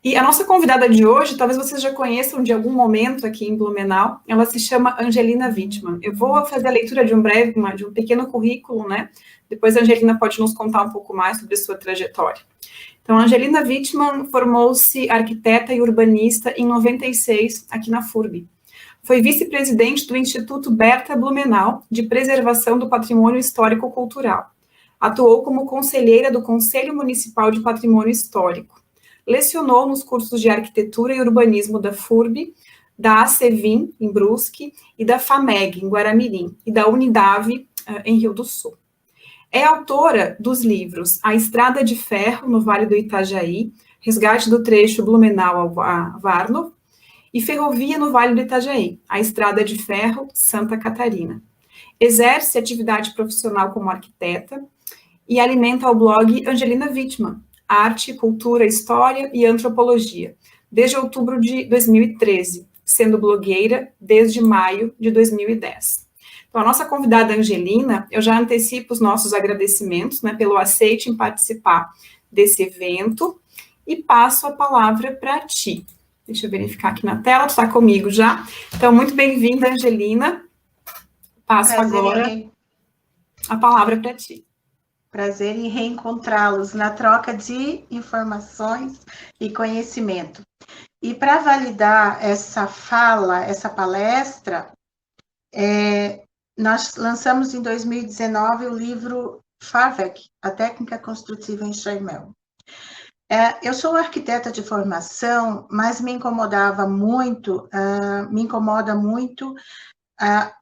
E a nossa convidada de hoje, talvez vocês já conheçam de algum momento aqui em Blumenau, ela se chama Angelina Wittmann. Eu vou fazer a leitura de de um pequeno currículo, né? Depois a Angelina pode nos contar um pouco mais sobre sua trajetória. Então, a Angelina Wittmann formou-se arquiteta e urbanista em 96, aqui na FURB. Foi vice-presidente do Instituto Berta Blumenau, de Preservação do Patrimônio Histórico-Cultural. Atuou como conselheira do Conselho Municipal de Patrimônio Histórico. Lecionou nos cursos de Arquitetura e Urbanismo da FURB, da ACVIM, em Brusque, e da FAMEG, em Guaramirim, e da Unidave, em Rio do Sul. É autora dos livros A Estrada de Ferro, no Vale do Itajaí, resgate do trecho Blumenau a Warnow, e Ferrovia no Vale do Itajaí, A Estrada de Ferro, Santa Catarina. Exerce atividade profissional como arquiteta e alimenta o blog Angelina Wittmann, Arte, Cultura, História e Antropologia, desde outubro de 2013, sendo blogueira desde maio de 2010. Então, a nossa convidada Angelina, eu já antecipo os nossos agradecimentos, né, pelo aceite em participar desse evento, e passo a palavra para ti. Deixa eu verificar aqui na tela, tu está comigo já. Então, muito bem-vinda, Angelina. Passo agora a palavra para ti. Prazer em reencontrá-los na troca de informações e conhecimento. E para validar essa fala, essa palestra, nós lançamos em 2019 o livro Fahrwerk, a técnica construtiva em Chaimel. Eu sou arquiteta de formação, mas me incomoda muito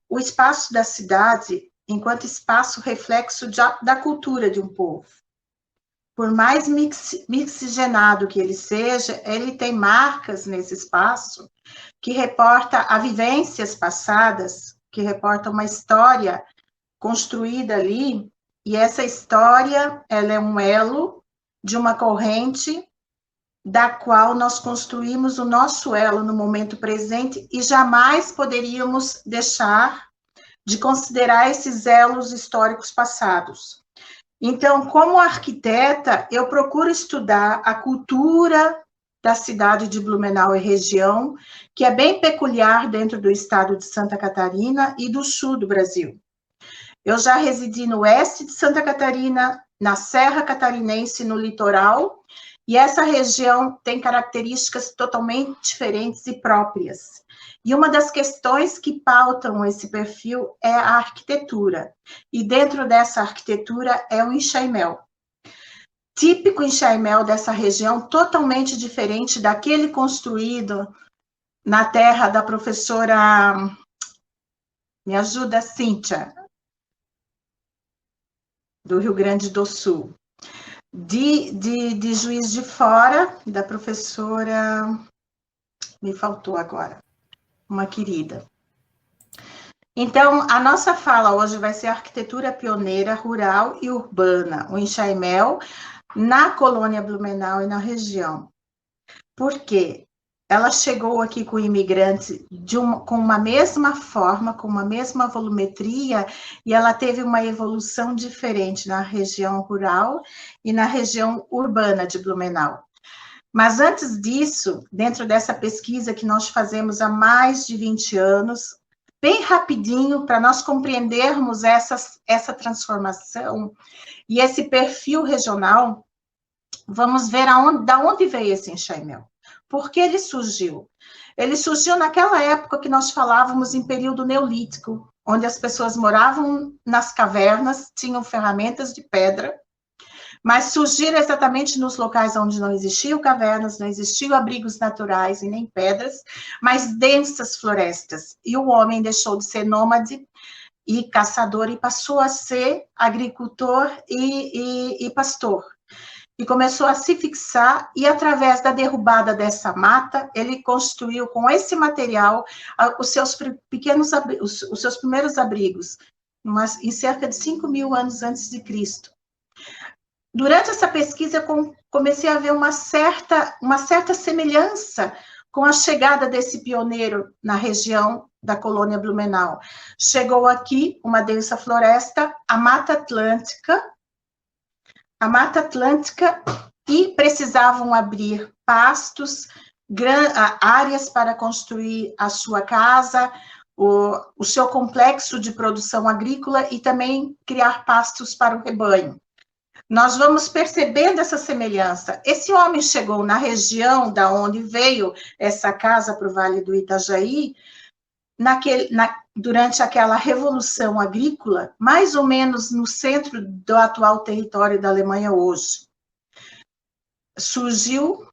o espaço da cidade enquanto espaço reflexo da cultura de um povo. Por mais mixigenado que ele seja, ele tem marcas nesse espaço que reporta a vivências passadas, que reporta uma história construída ali, e essa história, ela é um elo de uma corrente da qual nós construímos o nosso elo no momento presente e jamais poderíamos deixar de considerar esses elos históricos passados. Então, como arquiteta, eu procuro estudar a cultura da cidade de Blumenau e região, que é bem peculiar dentro do estado de Santa Catarina e do sul do Brasil. Eu já residi no oeste de Santa Catarina, na Serra Catarinense, no litoral, e essa região tem características totalmente diferentes e próprias. E uma das questões que pautam esse perfil é a arquitetura. E dentro dessa arquitetura é o enxaimel. Típico enxaimel dessa região, totalmente diferente daquele construído na terra da professora... Me ajuda, Cíntia, do Rio Grande do Sul. De Juiz de Fora, da professora... Me faltou agora. Uma querida. Então, a nossa fala hoje vai ser arquitetura pioneira, rural e urbana, o enxaimel, na colônia Blumenau e na região. Por quê? Ela chegou aqui com imigrantes com uma mesma forma, com uma mesma volumetria, e ela teve uma evolução diferente na região rural e na região urbana de Blumenau. Mas antes disso, dentro dessa pesquisa que nós fazemos há mais de 20 anos, bem rapidinho, para nós compreendermos essa transformação e esse perfil regional, vamos ver da onde veio esse enxaimel. Por que ele surgiu? Ele surgiu naquela época que nós falávamos em período neolítico, onde as pessoas moravam nas cavernas, tinham ferramentas de pedra, mas surgiram exatamente nos locais onde não existiam cavernas, não existiam abrigos naturais e nem pedras, mas densas florestas. E o homem deixou de ser nômade e caçador e passou a ser agricultor e pastor. E começou a se fixar, e através da derrubada dessa mata, ele construiu com esse material os seus primeiros abrigos, em cerca de 5.000 anos antes de Cristo. Durante essa pesquisa, eu comecei a ver uma certa semelhança com a chegada desse pioneiro na região da colônia Blumenau. Chegou aqui uma densa floresta, a Mata Atlântica e precisavam abrir pastos, áreas para construir a sua casa, o seu complexo de produção agrícola e também criar pastos para o rebanho. Nós vamos percebendo essa semelhança. Esse homem chegou na região da onde veio essa casa para o Vale do Itajaí, durante aquela revolução agrícola, mais ou menos no centro do atual território da Alemanha hoje. Surgiu,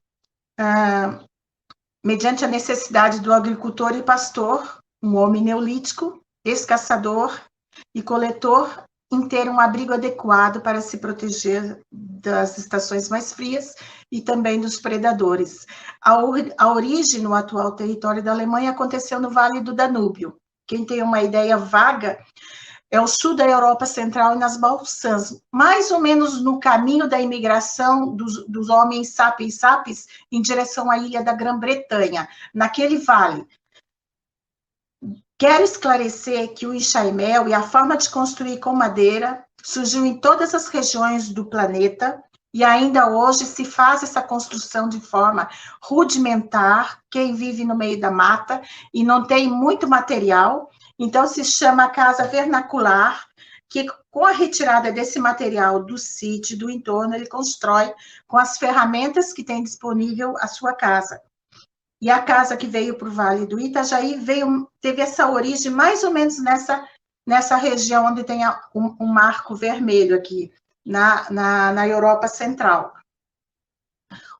mediante a necessidade do agricultor e pastor, um homem neolítico, ex-caçador e coletor, em ter um abrigo adequado para se proteger das estações mais frias e também dos predadores. A origem no atual território da Alemanha aconteceu no Vale do Danúbio. Quem tem uma ideia vaga, é o sul da Europa Central e nas Balsãs, mais ou menos no caminho da imigração dos homens sapiens em direção à ilha da Grã-Bretanha, naquele vale. Quero esclarecer que o enxaimel e a forma de construir com madeira surgiu em todas as regiões do planeta e ainda hoje se faz essa construção de forma rudimentar, quem vive no meio da mata e não tem muito material, então se chama casa vernacular, que com a retirada desse material do sítio, do entorno, ele constrói com as ferramentas que tem disponível a sua casa. E a casa que veio para o Vale do Itajaí teve essa origem mais ou menos nessa região onde tem um marco vermelho aqui, na Europa Central.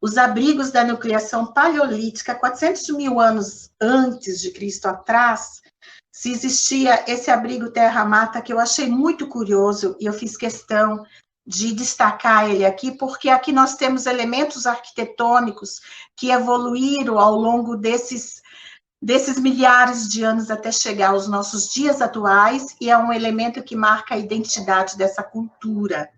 Os abrigos da nucleação paleolítica, 400 mil anos antes de Cristo atrás, se existia esse abrigo terra-mata, que eu achei muito curioso, e eu fiz questão de destacar ele aqui, porque aqui nós temos elementos arquitetônicos que evoluíram ao longo desses milhares de anos até chegar aos nossos dias atuais, e é um elemento que marca a identidade dessa cultura.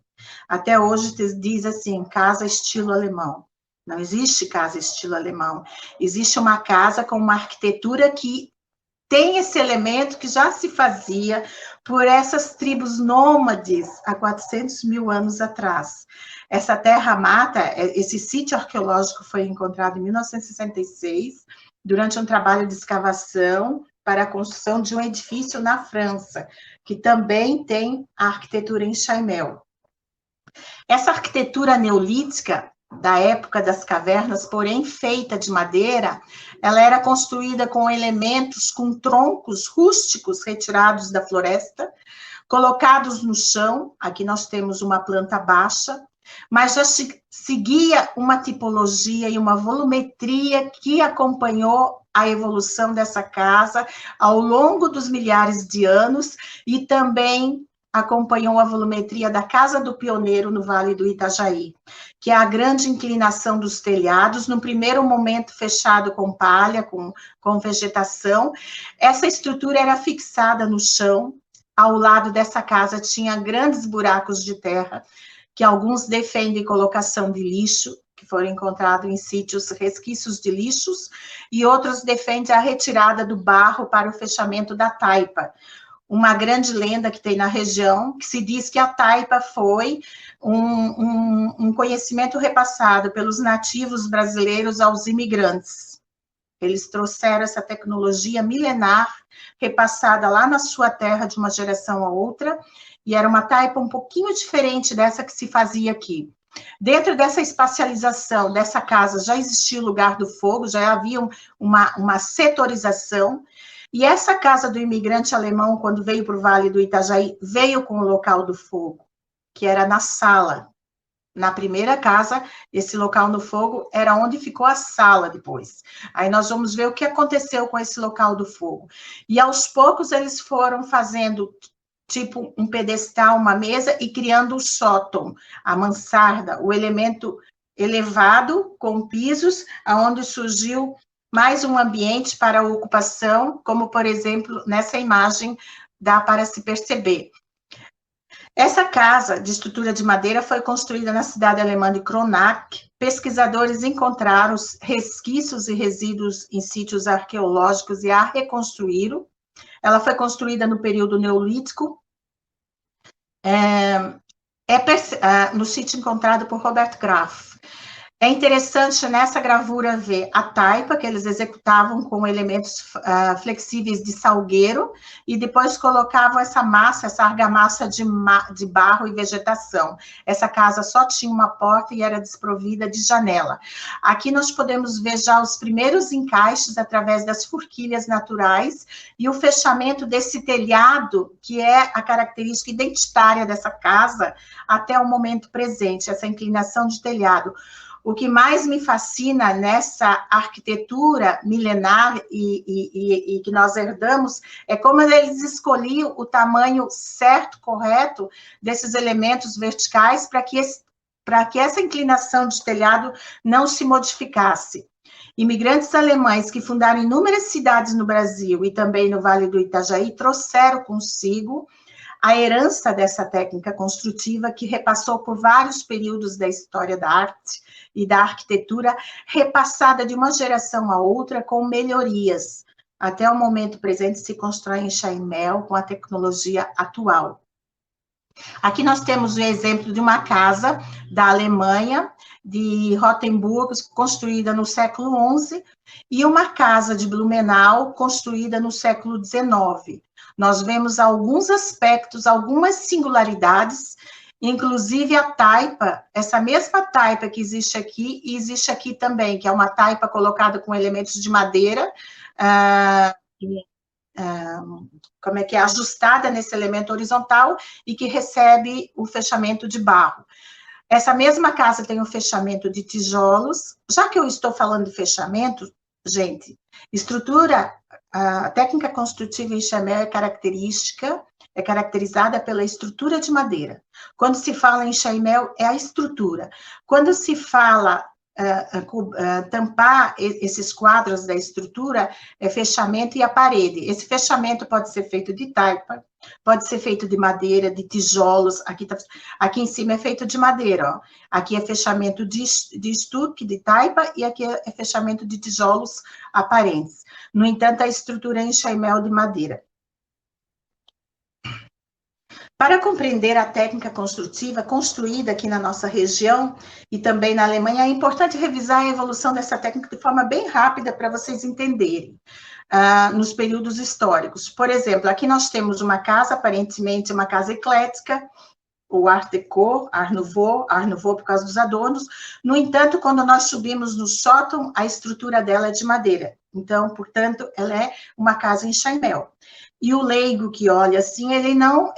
Até hoje diz assim, casa estilo alemão. Não existe casa estilo alemão. Existe uma casa com uma arquitetura que tem esse elemento que já se fazia por essas tribos nômades há 400 mil anos atrás. Essa terra-mata, esse sítio arqueológico foi encontrado em 1966, durante um trabalho de escavação para a construção de um edifício na França, que também tem a arquitetura em enxaimel. Essa arquitetura neolítica, da época das cavernas, porém feita de madeira, ela era construída com elementos, com troncos rústicos retirados da floresta, colocados no chão. Aqui nós temos uma planta baixa, mas já seguia uma tipologia e uma volumetria que acompanhou a evolução dessa casa ao longo dos milhares de anos e também acompanhou a volumetria da Casa do Pioneiro no Vale do Itajaí, que é a grande inclinação dos telhados, no primeiro momento fechado com palha, com vegetação. Essa estrutura era fixada no chão, ao lado dessa casa tinha grandes buracos de terra, que alguns defendem colocação de lixo, que foram encontrados em sítios resquícios de lixos, e outros defendem a retirada do barro para o fechamento da taipa. Uma grande lenda que tem na região, que se diz que a taipa foi um conhecimento repassado pelos nativos brasileiros aos imigrantes. Eles trouxeram essa tecnologia milenar, repassada lá na sua terra de uma geração a outra, e era uma taipa um pouquinho diferente dessa que se fazia aqui. Dentro dessa espacialização dessa casa já existia o lugar do fogo, já havia uma setorização. E essa casa do imigrante alemão, quando veio para o Vale do Itajaí, veio com o local do fogo, que era na sala. Na primeira casa, esse local no fogo era onde ficou a sala depois. Aí nós vamos ver o que aconteceu com esse local do fogo. E aos poucos eles foram fazendo tipo um pedestal, uma mesa, e criando o sótão, a mansarda, o elemento elevado com pisos, aonde surgiu mais um ambiente para a ocupação, como, por exemplo, nessa imagem dá para se perceber. Essa casa de estrutura de madeira foi construída na cidade alemã de Kronach. Pesquisadores encontraram os resquícios e resíduos em sítios arqueológicos e a reconstruíram. Ela foi construída no período neolítico, no sítio encontrado por Robert Graf. É interessante nessa gravura ver a taipa, que eles executavam com elementos flexíveis de salgueiro, e depois colocavam essa massa, essa argamassa de barro e vegetação. Essa casa só tinha uma porta e era desprovida de janela. Aqui nós podemos ver já os primeiros encaixes através das forquilhas naturais, e o fechamento desse telhado, que é a característica identitária dessa casa, até o momento presente, essa inclinação de telhado. O que mais me fascina nessa arquitetura milenar e que nós herdamos é como eles escolhiam o tamanho certo, correto, desses elementos verticais para que essa inclinação de telhado não se modificasse. Imigrantes alemães que fundaram inúmeras cidades no Brasil e também no Vale do Itajaí trouxeram consigo a herança dessa técnica construtiva que repassou por vários períodos da história da arte e da arquitetura, repassada de uma geração a outra com melhorias. Até o momento presente se constrói em Chaimel com a tecnologia atual. Aqui nós temos o exemplo de uma casa da Alemanha, de Rotenburg, construída no século XI, e uma casa de Blumenau, construída no século XIX. Nós vemos alguns aspectos, algumas singularidades, inclusive a taipa, essa mesma taipa que existe aqui, e existe aqui também, que é uma taipa colocada com elementos de madeira, como é que é, ajustada nesse elemento horizontal, e que recebe o fechamento de barro. Essa mesma casa tem um fechamento de tijolos. Já que eu estou falando de fechamento, gente, a técnica construtiva em Chaimel é caracterizada pela estrutura de madeira. Quando se fala em Chaimel, é a estrutura. Quando se fala tampar esses quadros da estrutura, é fechamento e a parede. Esse fechamento pode ser feito de taipa, pode ser feito de madeira, de tijolos. Aqui em cima é feito de madeira, ó. Aqui é fechamento de estuque, de taipa, e aqui é fechamento de tijolos aparentes. No entanto, a estrutura é em Chaimel de madeira. Para compreender a técnica construtiva construída aqui na nossa região e também na Alemanha, é importante revisar a evolução dessa técnica de forma bem rápida para vocês entenderem nos períodos históricos. Por exemplo, aqui nós temos uma casa, aparentemente uma casa eclética, o Art Deco, Art Nouveau por causa dos adornos. No entanto, quando nós subimos no sótão, a estrutura dela é de madeira. Então, portanto, ela é uma casa em Chaimel. E o leigo que olha assim, ele não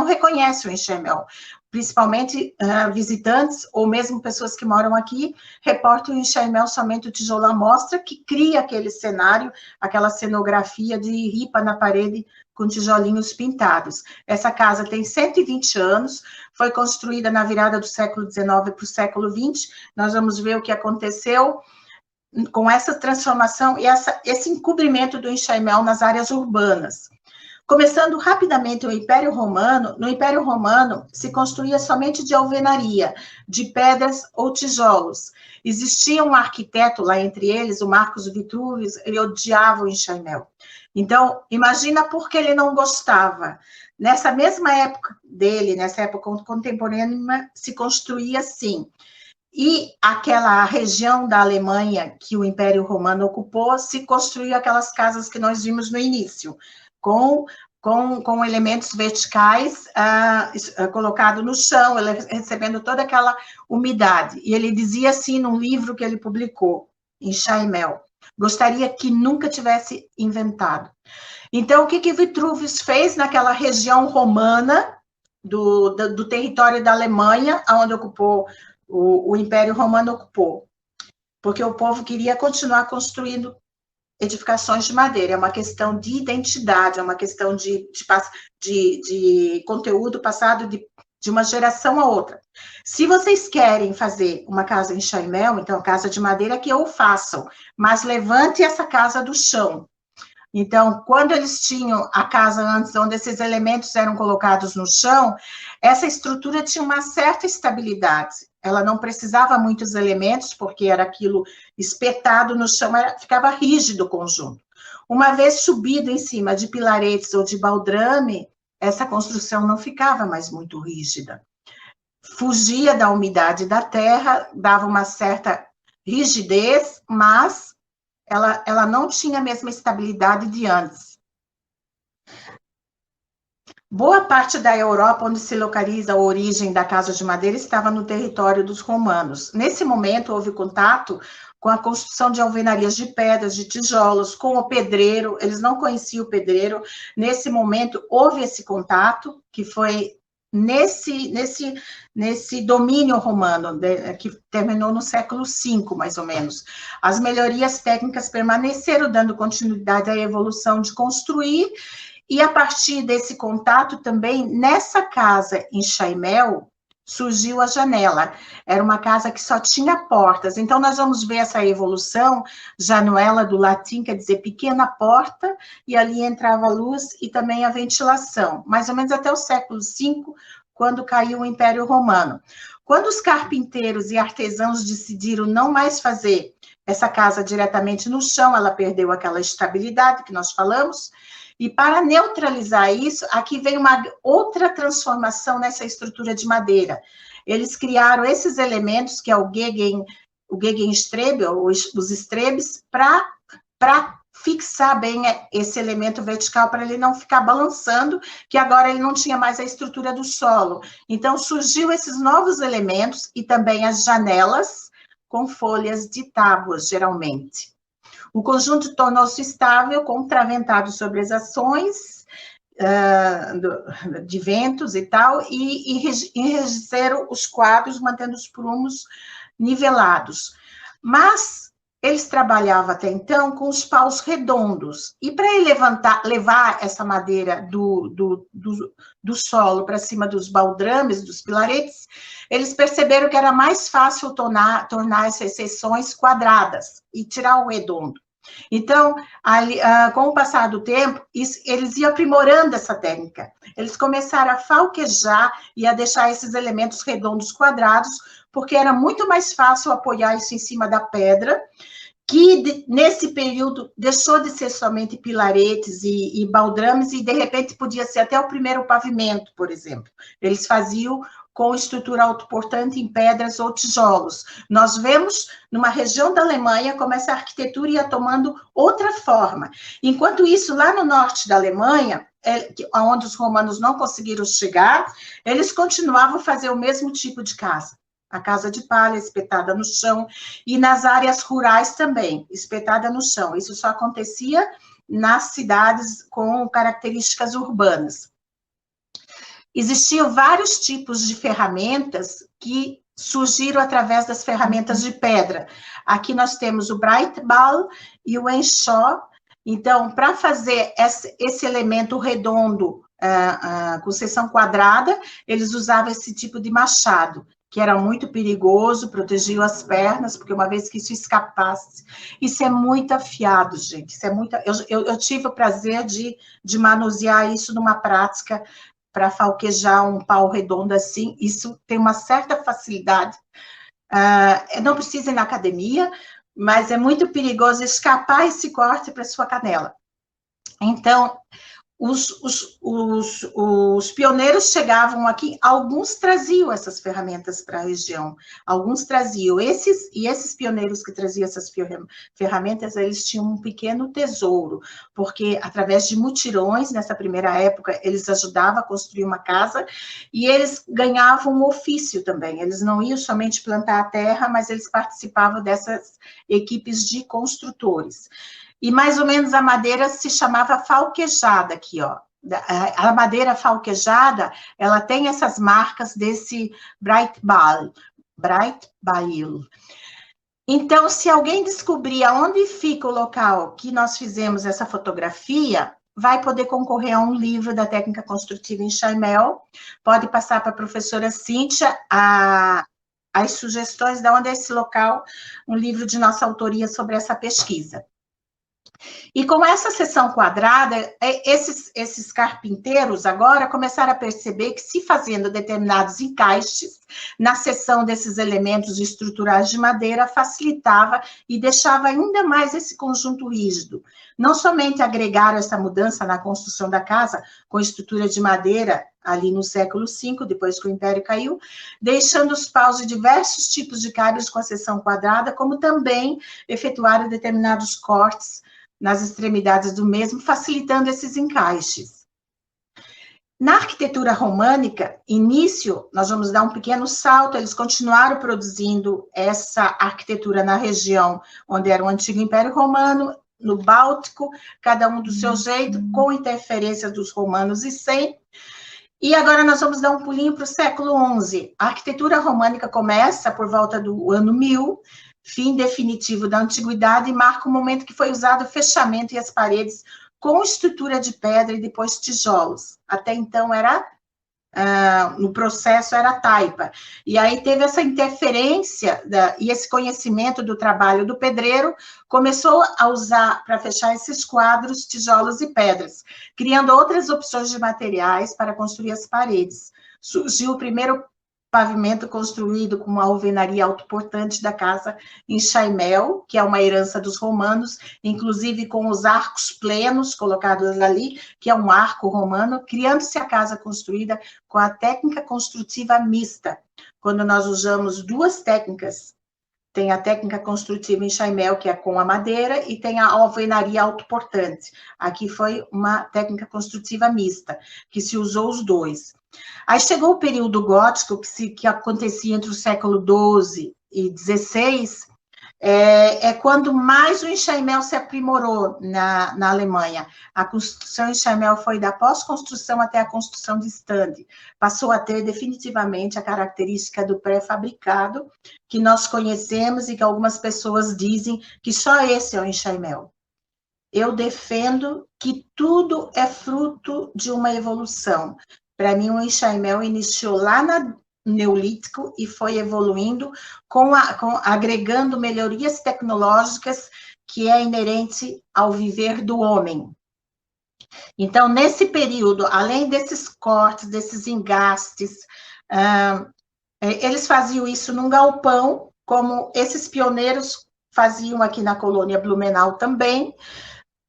reconhece o enxaimel. Principalmente visitantes, ou mesmo pessoas que moram aqui, reportam o enxaimel somente o tijolo à mostra, que cria aquele cenário, aquela cenografia de ripa na parede com tijolinhos pintados. Essa casa tem 120 anos, foi construída na virada do século XIX para o século XX. Nós vamos ver o que aconteceu com essa transformação e esse encobrimento do enxaimel nas áreas urbanas. Começando rapidamente o Império Romano, no Império Romano se construía somente de alvenaria, de pedras ou tijolos. Existia um arquiteto lá entre eles, o Marcos Vitruvius, ele odiava o enxaimel. Então, imagina por que ele não gostava. Nessa mesma época dele, nessa época contemporânea, se construía assim. E aquela região da Alemanha que o Império Romano ocupou, se construiu aquelas casas que nós vimos no início, com elementos verticais colocados no chão, recebendo toda aquela umidade. E ele dizia assim num livro que ele publicou, em Chaimel, gostaria que nunca tivesse inventado. Então, o que Vitruvius fez naquela região romana do território da Alemanha, onde ocupou o Império Romano ocupou, porque o povo queria continuar construindo edificações de madeira, é uma questão de identidade, é uma questão de conteúdo passado de uma geração a outra. Se vocês querem fazer uma casa em Chaimel, então, casa de madeira, que o façam, mas levante essa casa do chão. Então, quando eles tinham a casa antes, onde esses elementos eram colocados no chão, essa estrutura tinha uma certa estabilidade. Ela não precisava muitos elementos, porque era aquilo espetado no chão, ficava rígido o conjunto. Uma vez subido em cima de pilaretes ou de baldrame, essa construção não ficava mais muito rígida. fugia da umidade da terra, dava uma certa rigidez, mas ela não tinha a mesma estabilidade de antes. Boa parte da Europa, onde se localiza a origem da casa de madeira, estava no território dos romanos. Nesse momento, houve contato com a construção de alvenarias de pedras, de tijolos, com o pedreiro. Eles não conheciam o pedreiro. Nesse momento, houve esse contato, que foi nesse domínio romano, que terminou no século V, mais ou menos. As melhorias técnicas permaneceram, dando continuidade à evolução de construir. E a partir desse contato também, nessa casa em Chaimel, surgiu a janela. Era uma casa que só tinha portas. Então, nós vamos ver essa evolução. Janela, do latim, quer dizer pequena porta, e ali entrava a luz e também a ventilação. Mais ou menos até o século V, quando caiu o Império Romano. Quando os carpinteiros e artesãos decidiram não mais fazer essa casa diretamente no chão, ela perdeu aquela estabilidade que nós falamos. E para neutralizar isso, aqui vem uma outra transformação nessa estrutura de madeira. Eles criaram esses elementos, que é o Gegenstrebe, os estrebes, para fixar bem esse elemento vertical, para ele não ficar balançando, que agora ele não tinha mais a estrutura do solo. Então, surgiu esses novos elementos e também as janelas com folhas de tábuas, geralmente. O conjunto tornou-se estável, com travantado sobre as ações de ventos e tal, e enrijeeceram os quadros, mantendo os prumos nivelados. Mas eles trabalhavam até então com os paus redondos, e para ele levar essa madeira do solo para cima dos baldrames, dos pilaretes, eles perceberam que era mais fácil tornar essas seções quadradas e tirar o redondo. Então, com o passar do tempo, eles iam aprimorando essa técnica. Eles começaram a falquejar e a deixar esses elementos redondos quadrados, porque era muito mais fácil apoiar isso em cima da pedra, que nesse período deixou de ser somente pilaretes e baldrames, e de repente podia ser até o primeiro pavimento, por exemplo. Eles faziam com estrutura autoportante em pedras ou tijolos. Nós vemos numa região da Alemanha como essa arquitetura ia tomando outra forma. Enquanto isso, lá no norte da Alemanha, onde os romanos não conseguiram chegar, eles continuavam a fazer o mesmo tipo de casa. A casa de palha espetada no chão, e nas áreas rurais também, espetada no chão. Isso só acontecia nas cidades com características urbanas. Existiam vários tipos de ferramentas que surgiram através das ferramentas de pedra. Aqui nós temos o Breitball e o Enshaw. Então, para fazer esse elemento redondo com seção quadrada, eles usavam esse tipo de machado, que era muito perigoso, protegia as pernas, porque uma vez que isso escapasse, isso é muito afiado, gente, isso é muito... Eu tive o prazer de manusear isso numa prática para falquejar um pau redondo assim, isso tem uma certa facilidade, não precisa ir na academia, mas é muito perigoso escapar esse corte para sua canela. Então, os pioneiros chegavam aqui, alguns traziam essas ferramentas para a região, alguns traziam, esses pioneiros que traziam essas ferramentas, eles tinham um pequeno tesouro, porque através de mutirões, nessa primeira época, eles ajudavam a construir uma casa, e eles ganhavam um ofício também, eles não iam somente plantar a terra, mas eles participavam dessas equipes de construtores. E mais ou menos a madeira se chamava falquejada aqui, ó. A madeira falquejada, ela tem essas marcas desse Breitball. Então, se alguém descobrir aonde fica o local que nós fizemos essa fotografia, vai poder concorrer a um livro da técnica construtiva em Chaimel, pode passar para a professora Cíntia as sugestões de onde é esse local, um livro de nossa autoria sobre essa pesquisa. E com essa seção quadrada, esses carpinteiros agora começaram a perceber que, se fazendo determinados encaixes na seção desses elementos estruturais de madeira, facilitava e deixava ainda mais esse conjunto rígido. Não somente agregaram essa mudança na construção da casa, com estrutura de madeira ali no século V, depois que o Império caiu, deixando os paus de diversos tipos de cálices com a seção quadrada, como também efetuaram determinados cortes nas extremidades do mesmo, facilitando esses encaixes. Na arquitetura românica, início, nós vamos dar um pequeno salto, eles continuaram produzindo essa arquitetura na região onde era o antigo Império Romano, no Báltico, cada um do seu jeito, com interferência dos romanos e sem. E agora nós vamos dar um pulinho para o século XI. A arquitetura românica começa por volta do ano 1000, fim definitivo da antiguidade, e marca o momento que foi usado o fechamento e as paredes com estrutura de pedra e depois tijolos. Até então no processo era taipa. E aí teve essa interferência e esse conhecimento do trabalho do pedreiro, começou a usar para fechar esses quadros, tijolos e pedras, criando outras opções de materiais para construir as paredes. Surgiu o primeiro pavimento construído com uma alvenaria autoportante da casa em Chaimel, que é uma herança dos romanos, inclusive com os arcos plenos colocados ali, que é um arco romano, criando-se a casa construída com a técnica construtiva mista. Quando nós usamos duas técnicas, tem a técnica construtiva em Chaimel, que é com a madeira, e tem a alvenaria autoportante. Aqui foi uma técnica construtiva mista, que se usou os dois. Aí chegou o período gótico, que acontecia entre o século XII e XVI, quando mais o enxaimel se aprimorou na Alemanha. A construção enxaimel foi da pós-construção até a construção de estande. Passou a ter definitivamente a característica do pré-fabricado, que nós conhecemos e que algumas pessoas dizem que só esse é o enxaimel. Eu defendo que tudo é fruto de uma evolução. Para mim, o enxaimel iniciou lá no Neolítico e foi evoluindo, agregando melhorias tecnológicas que é inerente ao viver do homem. Então, nesse período, além desses cortes, desses engastes, eles faziam isso num galpão, como esses pioneiros faziam aqui na colônia Blumenau também,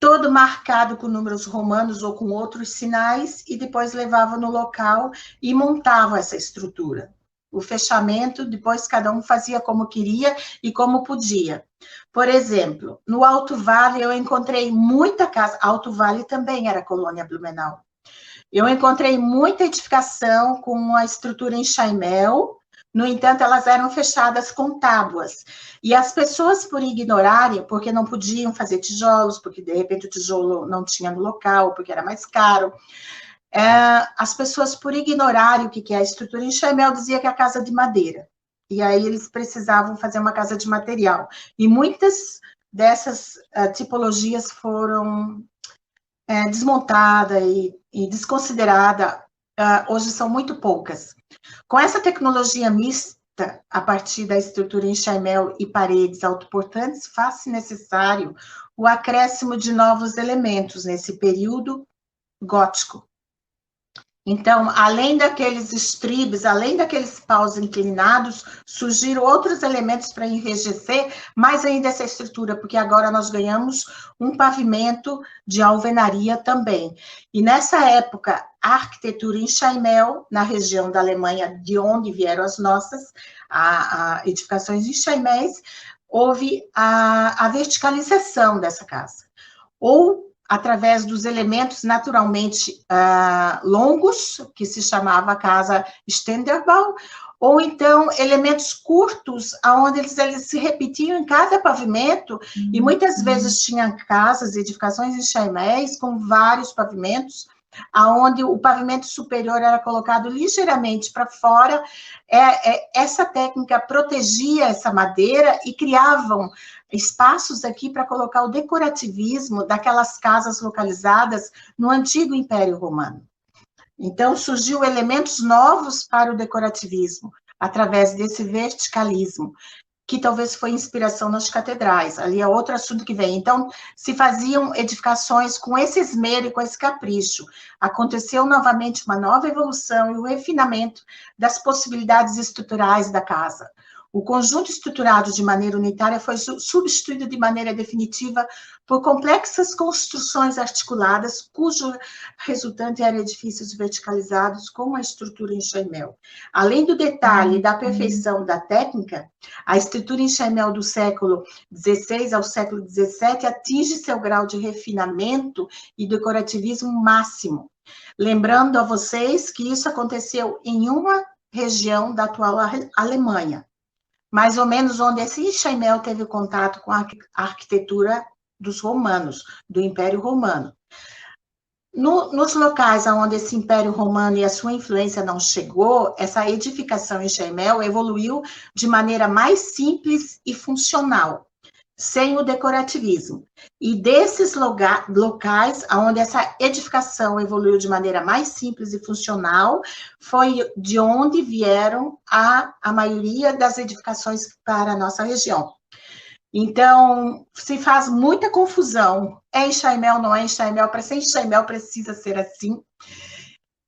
todo marcado com números romanos ou com outros sinais, e depois levava no local e montava essa estrutura. O fechamento, depois cada um fazia como queria e como podia. Por exemplo, no Alto Vale eu encontrei muita casa, Alto Vale também era colônia Blumenau. Eu encontrei muita edificação com uma estrutura em Chaimel. No entanto, elas eram fechadas com tábuas. E as pessoas, por ignorarem, porque não podiam fazer tijolos, porque, de repente, o tijolo não tinha no local, porque era mais caro, as pessoas, por ignorarem o que é a estrutura em Chaimel, diziam que é a casa de madeira. E aí eles precisavam fazer uma casa de material. E muitas dessas tipologias foram desmontadas e desconsideradas. Hoje são muito poucas. Com essa tecnologia mista, a partir da estrutura em Chaimel e paredes autoportantes, faz-se necessário o acréscimo de novos elementos nesse período gótico. Então, além daqueles estribes, além daqueles paus inclinados, surgiram outros elementos para enrijecer mais ainda essa estrutura, porque agora nós ganhamos um pavimento de alvenaria também. E nessa época, a arquitetura em Chaimel, na região da Alemanha, de onde vieram as nossas edificações em Chaiméis, houve a verticalização dessa casa. Ou através dos elementos naturalmente longos, que se chamava casa Ständerbau, ou então elementos curtos, onde eles se repetiam em cada pavimento, e muitas vezes tinha casas, edificações em Chaiméis com vários pavimentos, onde o pavimento superior era colocado ligeiramente para fora. Essa técnica protegia essa madeira e criavam espaços aqui para colocar o decorativismo daquelas casas localizadas no antigo Império Romano. Então, surgiu elementos novos para o decorativismo, através desse verticalismo, que talvez foi inspiração nas catedrais. Ali é outro assunto que vem. Então, se faziam edificações com esse esmero e com esse capricho. Aconteceu novamente uma nova evolução e o refinamento das possibilidades estruturais da casa. O conjunto estruturado de maneira unitária foi substituído de maneira definitiva por complexas construções articuladas, cujo resultante era edifícios verticalizados com uma estrutura em chaimel. Além do detalhe e da perfeição da técnica, a estrutura em chaimel do século XVI ao século XVII atinge seu grau de refinamento e decorativismo máximo. Lembrando a vocês que isso aconteceu em uma região da atual Alemanha, mais ou menos onde esse enxaimel teve contato com a arquitetura dos romanos, do Império Romano. Nos locais onde esse Império Romano e a sua influência não chegou, essa edificação em enxaimel evoluiu de maneira mais simples e funcional, sem o decorativismo. E desses locais onde essa edificação evoluiu de maneira mais simples e funcional, foi de onde vieram a maioria das edificações para a nossa região. Então, se faz muita confusão, é enxaimel, não é enxaimel, para ser enxaimel precisa ser assim.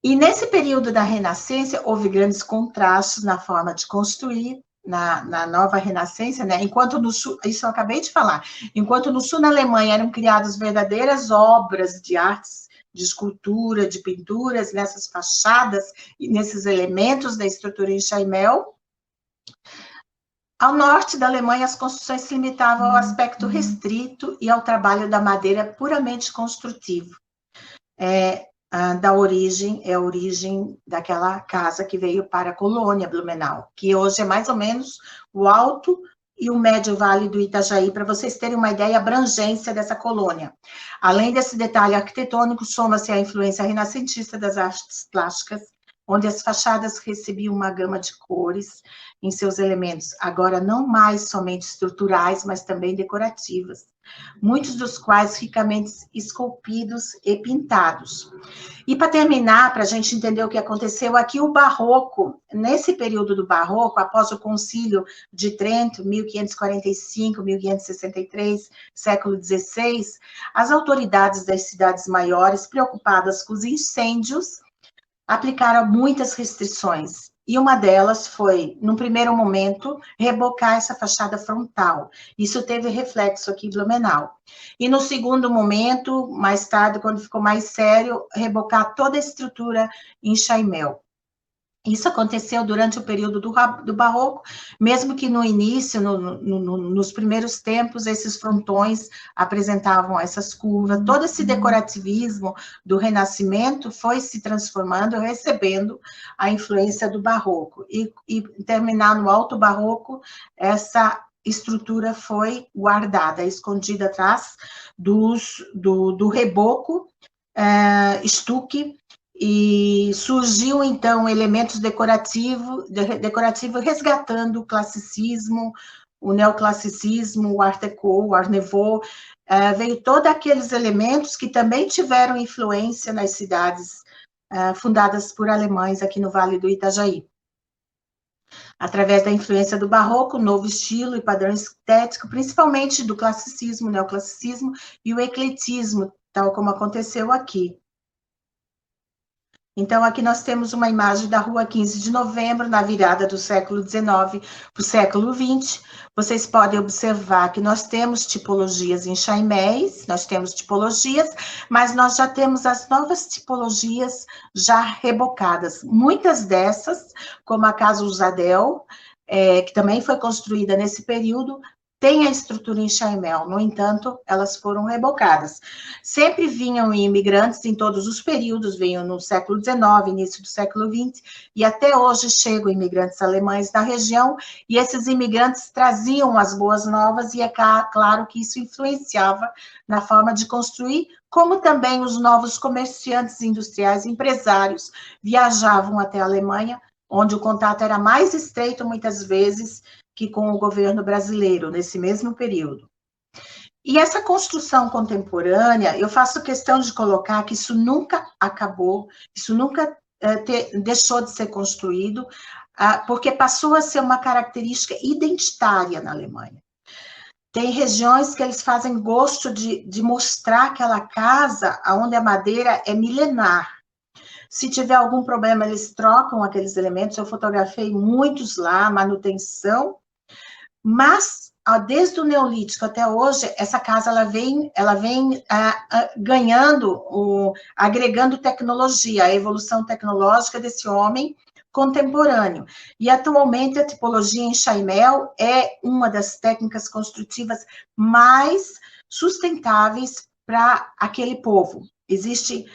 E nesse período da Renascença, houve grandes contrastes na forma de construir, na nova Renascença, né? Enquanto no sul, isso eu acabei de falar, enquanto no sul, na Alemanha, eram criadas verdadeiras obras de artes, de escultura, de pinturas, nessas fachadas e nesses elementos da estrutura em chaimel, ao norte da Alemanha, as construções se limitavam ao aspecto restrito e ao trabalho da madeira puramente construtivo. A origem daquela casa que veio para a colônia Blumenau, que hoje é mais ou menos o alto e o médio vale do Itajaí, para vocês terem uma ideia da abrangência dessa colônia. Além desse detalhe arquitetônico, soma-se a influência renascentista das artes plásticas, onde as fachadas recebiam uma gama de cores em seus elementos, agora não mais somente estruturais, mas também decorativas, muitos dos quais ricamente esculpidos e pintados. E para terminar, para a gente entender o que aconteceu aqui, o Barroco, nesse período do Barroco, após o Concílio de Trento, 1545, 1563, século XVI, as autoridades das cidades maiores, preocupadas com os incêndios, aplicaram muitas restrições. E uma delas foi, num primeiro momento, rebocar essa fachada frontal. Isso teve reflexo aqui em Blumenau. E no segundo momento, mais tarde, quando ficou mais sério, rebocar toda a estrutura em chaimel. Isso aconteceu durante o período do Barroco, mesmo que no início, nos primeiros tempos, esses frontões apresentavam essas curvas. Todo esse decorativismo do Renascimento foi se transformando, recebendo a influência do Barroco. E terminar no Alto Barroco, essa estrutura foi guardada, escondida atrás do reboco, estuque, e surgiu, então, elementos decorativos resgatando o classicismo, o neoclassicismo, o Art Deco, o Art Nouveau, veio todos aqueles elementos que também tiveram influência nas cidades fundadas por alemães aqui no Vale do Itajaí. Através da influência do Barroco, novo estilo e padrão estético, principalmente do classicismo, neoclassicismo e o ecletismo, tal como aconteceu aqui. Então, aqui nós temos uma imagem da Rua 15 de Novembro, na virada do século XIX para o século XX. Vocês podem observar que nós temos tipologias em chaiméis, nós temos tipologias, mas nós já temos as novas tipologias já rebocadas. Muitas dessas, como a Casa Usadel, que também foi construída nesse período, tem a estrutura em chaimel, no entanto, elas foram rebocadas. Sempre vinham imigrantes em todos os períodos, vinham no século XIX, início do século XX, e até hoje chegam imigrantes alemães na região, e esses imigrantes traziam as boas novas, e é claro que isso influenciava na forma de construir, como também os novos comerciantes industriais, empresários, viajavam até a Alemanha, onde o contato era mais estreito, muitas vezes, que com o governo brasileiro, nesse mesmo período. E essa construção contemporânea, eu faço questão de colocar que isso nunca acabou, isso nunca deixou de ser construído, porque passou a ser uma característica identitária na Alemanha. Tem regiões que eles fazem gosto de mostrar aquela casa onde a madeira é milenar. Se tiver algum problema, eles trocam aqueles elementos. Eu fotografei muitos lá, manutenção Mas, desde o Neolítico até hoje, essa casa ela vem ganhando, agregando tecnologia, a evolução tecnológica desse homem contemporâneo. E, atualmente, a tipologia em chaimel é uma das técnicas construtivas mais sustentáveis para aquele povo. Existem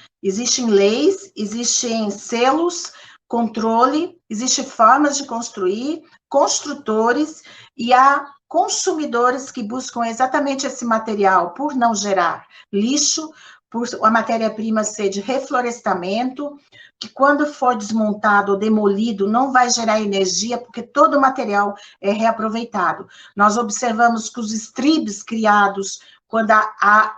leis, existem selos, controle, existem formas de construir, construtores, e há consumidores que buscam exatamente esse material por não gerar lixo, por a matéria-prima ser de reflorestamento, que quando for desmontado ou demolido não vai gerar energia, porque todo o material é reaproveitado. Nós observamos que os estribes criados quando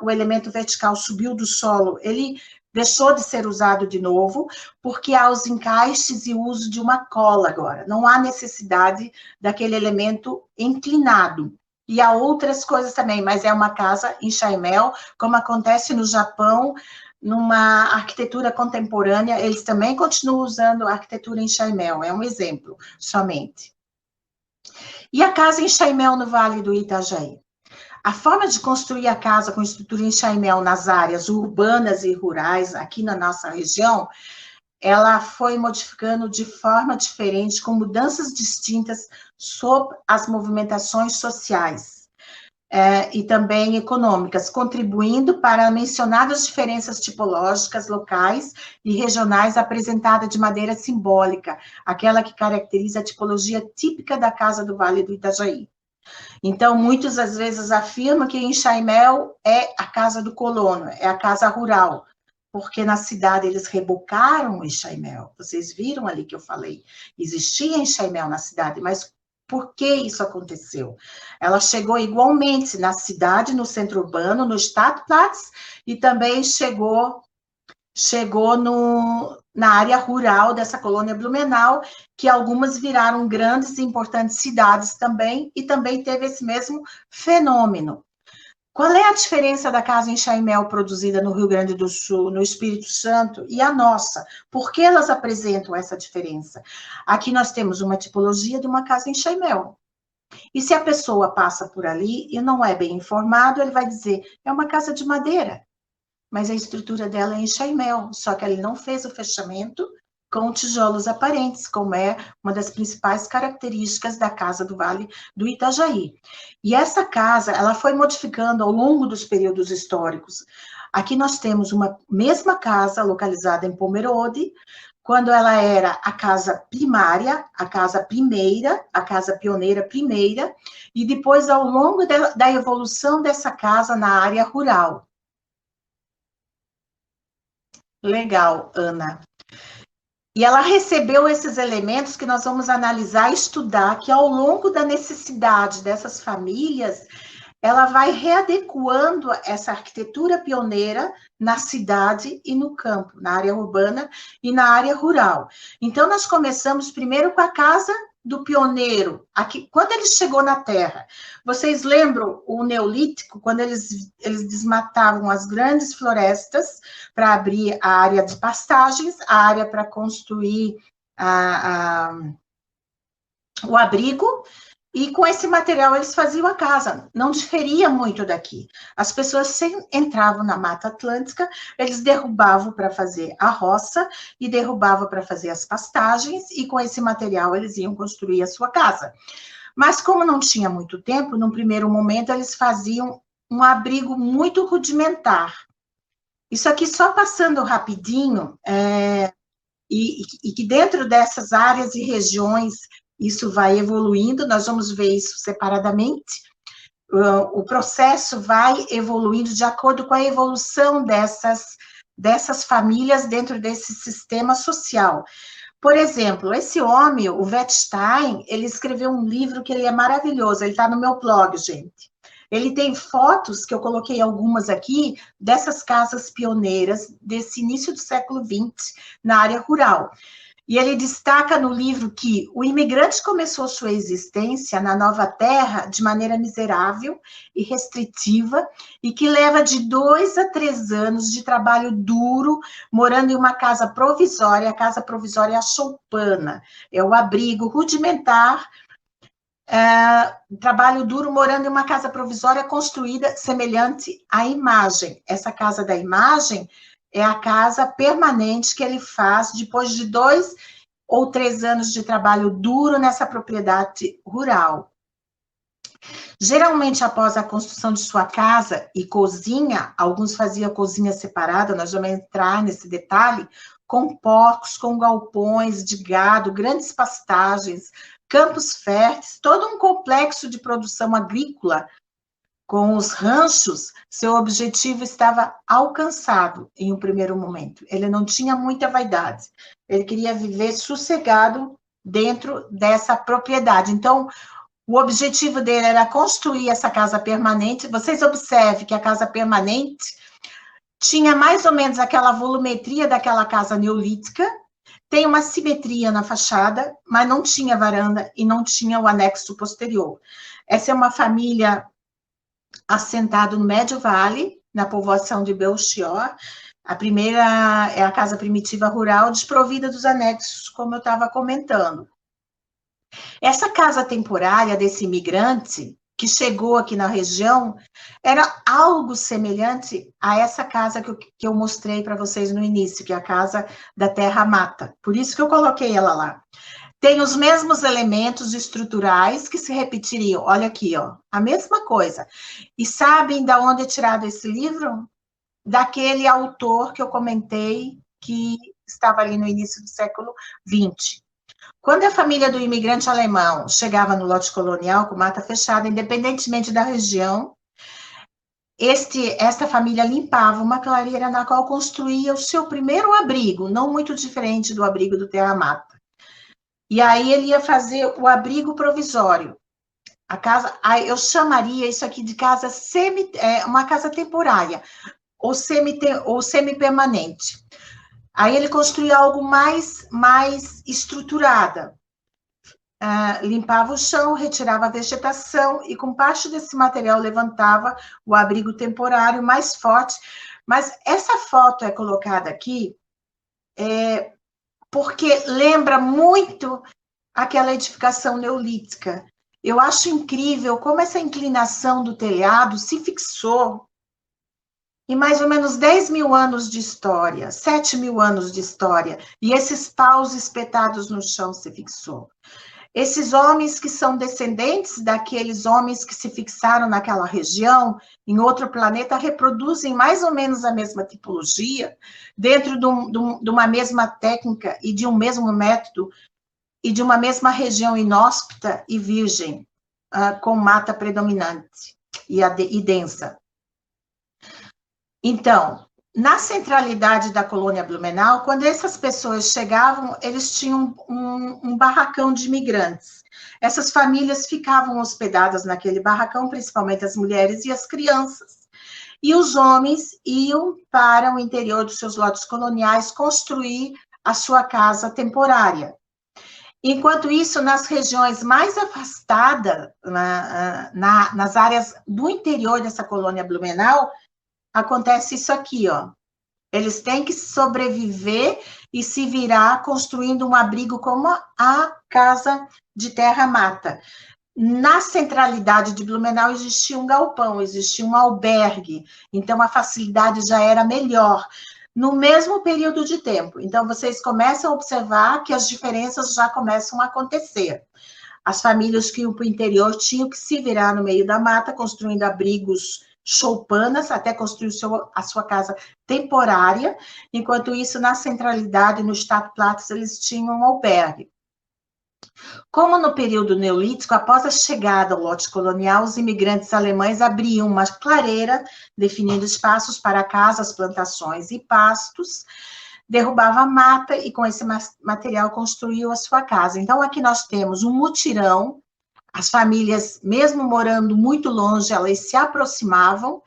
o elemento vertical subiu do solo, ele deixou de ser usado de novo, porque há os encaixes e o uso de uma cola agora. Não há necessidade daquele elemento inclinado. E há outras coisas também, mas é uma casa em chaimel, como acontece no Japão, numa arquitetura contemporânea, eles também continuam usando a arquitetura em chaimel, é um exemplo somente. E a casa em chaimel no Vale do Itajaí? A forma de construir a casa com estrutura em chaimel nas áreas urbanas e rurais, aqui na nossa região, ela foi modificando de forma diferente, com mudanças distintas sob as movimentações sociais e também econômicas, contribuindo para mencionadas diferenças tipológicas locais e regionais apresentadas de maneira simbólica, aquela que caracteriza a tipologia típica da casa do Vale do Itajaí. Então, muitas às vezes afirmam que em chaimel é a casa do colono, é a casa rural, porque na cidade eles rebocaram o chaimel. Vocês viram ali que eu falei, existia em chaimel na cidade, mas por que isso aconteceu? Ela chegou igualmente na cidade, no centro urbano, no Stadtplatz, e também chegou na área rural dessa colônia Blumenau, que algumas viraram grandes e importantes cidades também, e também teve esse mesmo fenômeno. Qual é a diferença da casa em chaimel produzida no Rio Grande do Sul, no Espírito Santo, e a nossa? Por que elas apresentam essa diferença? Aqui nós temos uma tipologia de uma casa em chaimel. E se a pessoa passa por ali e não é bem informado, ele vai dizer, é uma casa de madeira. Mas a estrutura dela é em chaimel, só que ele não fez o fechamento com tijolos aparentes, como é uma das principais características da casa do Vale do Itajaí. E essa casa, ela foi modificando ao longo dos períodos históricos. Aqui nós temos uma mesma casa localizada em Pomerode, quando ela era a casa primária, a casa primeira, a casa pioneira primeira, e depois, ao longo da evolução dessa casa na área rural. Legal, Ana. E ela recebeu esses elementos que nós vamos analisar e estudar, que ao longo da necessidade dessas famílias, ela vai readequando essa arquitetura pioneira na cidade e no campo, na área urbana e na área rural. Então, nós começamos primeiro com a casa do pioneiro, aqui, quando ele chegou na Terra. Vocês lembram o Neolítico, quando eles desmatavam as grandes florestas para abrir a área de pastagens, a área para construir o abrigo, e com esse material eles faziam a casa, não diferia muito daqui. As pessoas entravam na Mata Atlântica, eles derrubavam para fazer a roça, e derrubavam para fazer as pastagens, e com esse material eles iam construir a sua casa. Mas como não tinha muito tempo, num primeiro momento eles faziam um abrigo muito rudimentar. Isso aqui só passando rapidinho, e que dentro dessas áreas e regiões isso vai evoluindo, nós vamos ver isso separadamente, o processo vai evoluindo de acordo com a evolução dessas famílias dentro desse sistema social. Por exemplo, esse homem, o Wettstein, ele escreveu um livro que ele é maravilhoso, ele está no meu blog, gente. Ele tem fotos, que eu coloquei algumas aqui, dessas casas pioneiras desse início do século XX, na área rural. E ele destaca no livro que o imigrante começou sua existência na nova terra de maneira miserável e restritiva, e que leva de 2 a 3 anos de trabalho duro, morando em uma casa provisória. A casa provisória é a choupana, é o abrigo rudimentar, trabalho duro morando em uma casa provisória construída semelhante à imagem. Essa casa da imagem é a casa permanente que ele faz depois de 2 ou 3 anos de trabalho duro nessa propriedade rural. Geralmente, após a construção de sua casa e cozinha, alguns faziam cozinha separada, nós vamos entrar nesse detalhe, com porcos, com galpões de gado, grandes pastagens, campos férteis, todo um complexo de produção agrícola. Com os ranchos, seu objetivo estava alcançado em um primeiro momento. Ele não tinha muita vaidade. Ele queria viver sossegado dentro dessa propriedade. Então, o objetivo dele era construir essa casa permanente. Vocês observem que a casa permanente tinha mais ou menos aquela volumetria daquela casa neolítica, tem uma simetria na fachada, mas não tinha varanda e não tinha o anexo posterior. Essa é uma família assentada no Médio Vale, na povoação de Belchior. A primeira é a casa primitiva rural, desprovida dos anexos, como eu estava comentando. Essa casa temporária desse imigrante, que chegou aqui na região, era algo semelhante a essa casa que eu mostrei para vocês no início, que é a casa da Terra Mata. Por isso que eu coloquei ela lá. Tem os mesmos elementos estruturais que se repetiriam. Olha aqui, ó, a mesma coisa. E sabem de onde é tirado esse livro? Daquele autor que eu comentei, que estava ali no início do século XX. Quando a família do imigrante alemão chegava no lote colonial com mata fechada, independentemente da região, esta família limpava uma clareira na qual construía o seu primeiro abrigo, não muito diferente do abrigo do Terra Mata. E aí ele ia fazer o abrigo provisório. A casa, eu chamaria isso aqui de casa uma casa temporária, ou semi-permanente. Aí ele construía algo mais estruturada. Limpava o chão, retirava a vegetação e com parte desse material levantava o abrigo temporário mais forte. Mas essa foto é colocada aqui porque lembra muito aquela edificação neolítica. Eu acho incrível como essa inclinação do telhado se fixou em mais ou menos 10 mil anos de história, 7 mil anos de história, e esses paus espetados no chão se fixou. Esses homens que são descendentes daqueles homens que se fixaram naquela região, em outro planeta, reproduzem mais ou menos a mesma tipologia, dentro de uma mesma técnica e de um mesmo método, e de uma mesma região inóspita e virgem, com mata predominante e densa. Então, na centralidade da colônia Blumenau, quando essas pessoas chegavam, eles tinham um barracão de imigrantes. Essas famílias ficavam hospedadas naquele barracão, principalmente as mulheres e as crianças. E os homens iam para o interior dos seus lotes coloniais construir a sua casa temporária. Enquanto isso, nas regiões mais afastadas, nas áreas do interior dessa colônia Blumenau, acontece isso aqui, ó. Eles têm que sobreviver e se virar construindo um abrigo como a casa de Terra Mata. Na centralidade de Blumenau existia um galpão, existia um albergue, então a facilidade já era melhor, no mesmo período de tempo. Então, vocês começam a observar que as diferenças já começam a acontecer. As famílias que iam para o interior tinham que se virar no meio da mata, construindo abrigos choupanas, até construir a sua casa temporária, enquanto isso, na centralidade, no Stadtplatz, eles tinham um albergue. Como no período neolítico, após a chegada ao lote colonial, os imigrantes alemães abriam uma clareira, definindo espaços para casas, plantações e pastos, derrubava a mata e com esse material construiu a sua casa. Então, aqui nós temos um mutirão. As famílias, mesmo morando muito longe, elas se aproximavam.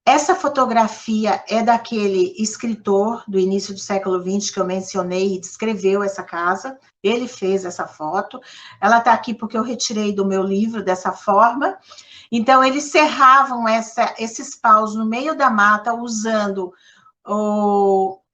Essa fotografia é daquele escritor do início do século XX que eu mencionei e descreveu essa casa. Ele fez essa foto. Ela está aqui porque eu retirei do meu livro dessa forma. Então, eles cerravam esses paus no meio da mata usando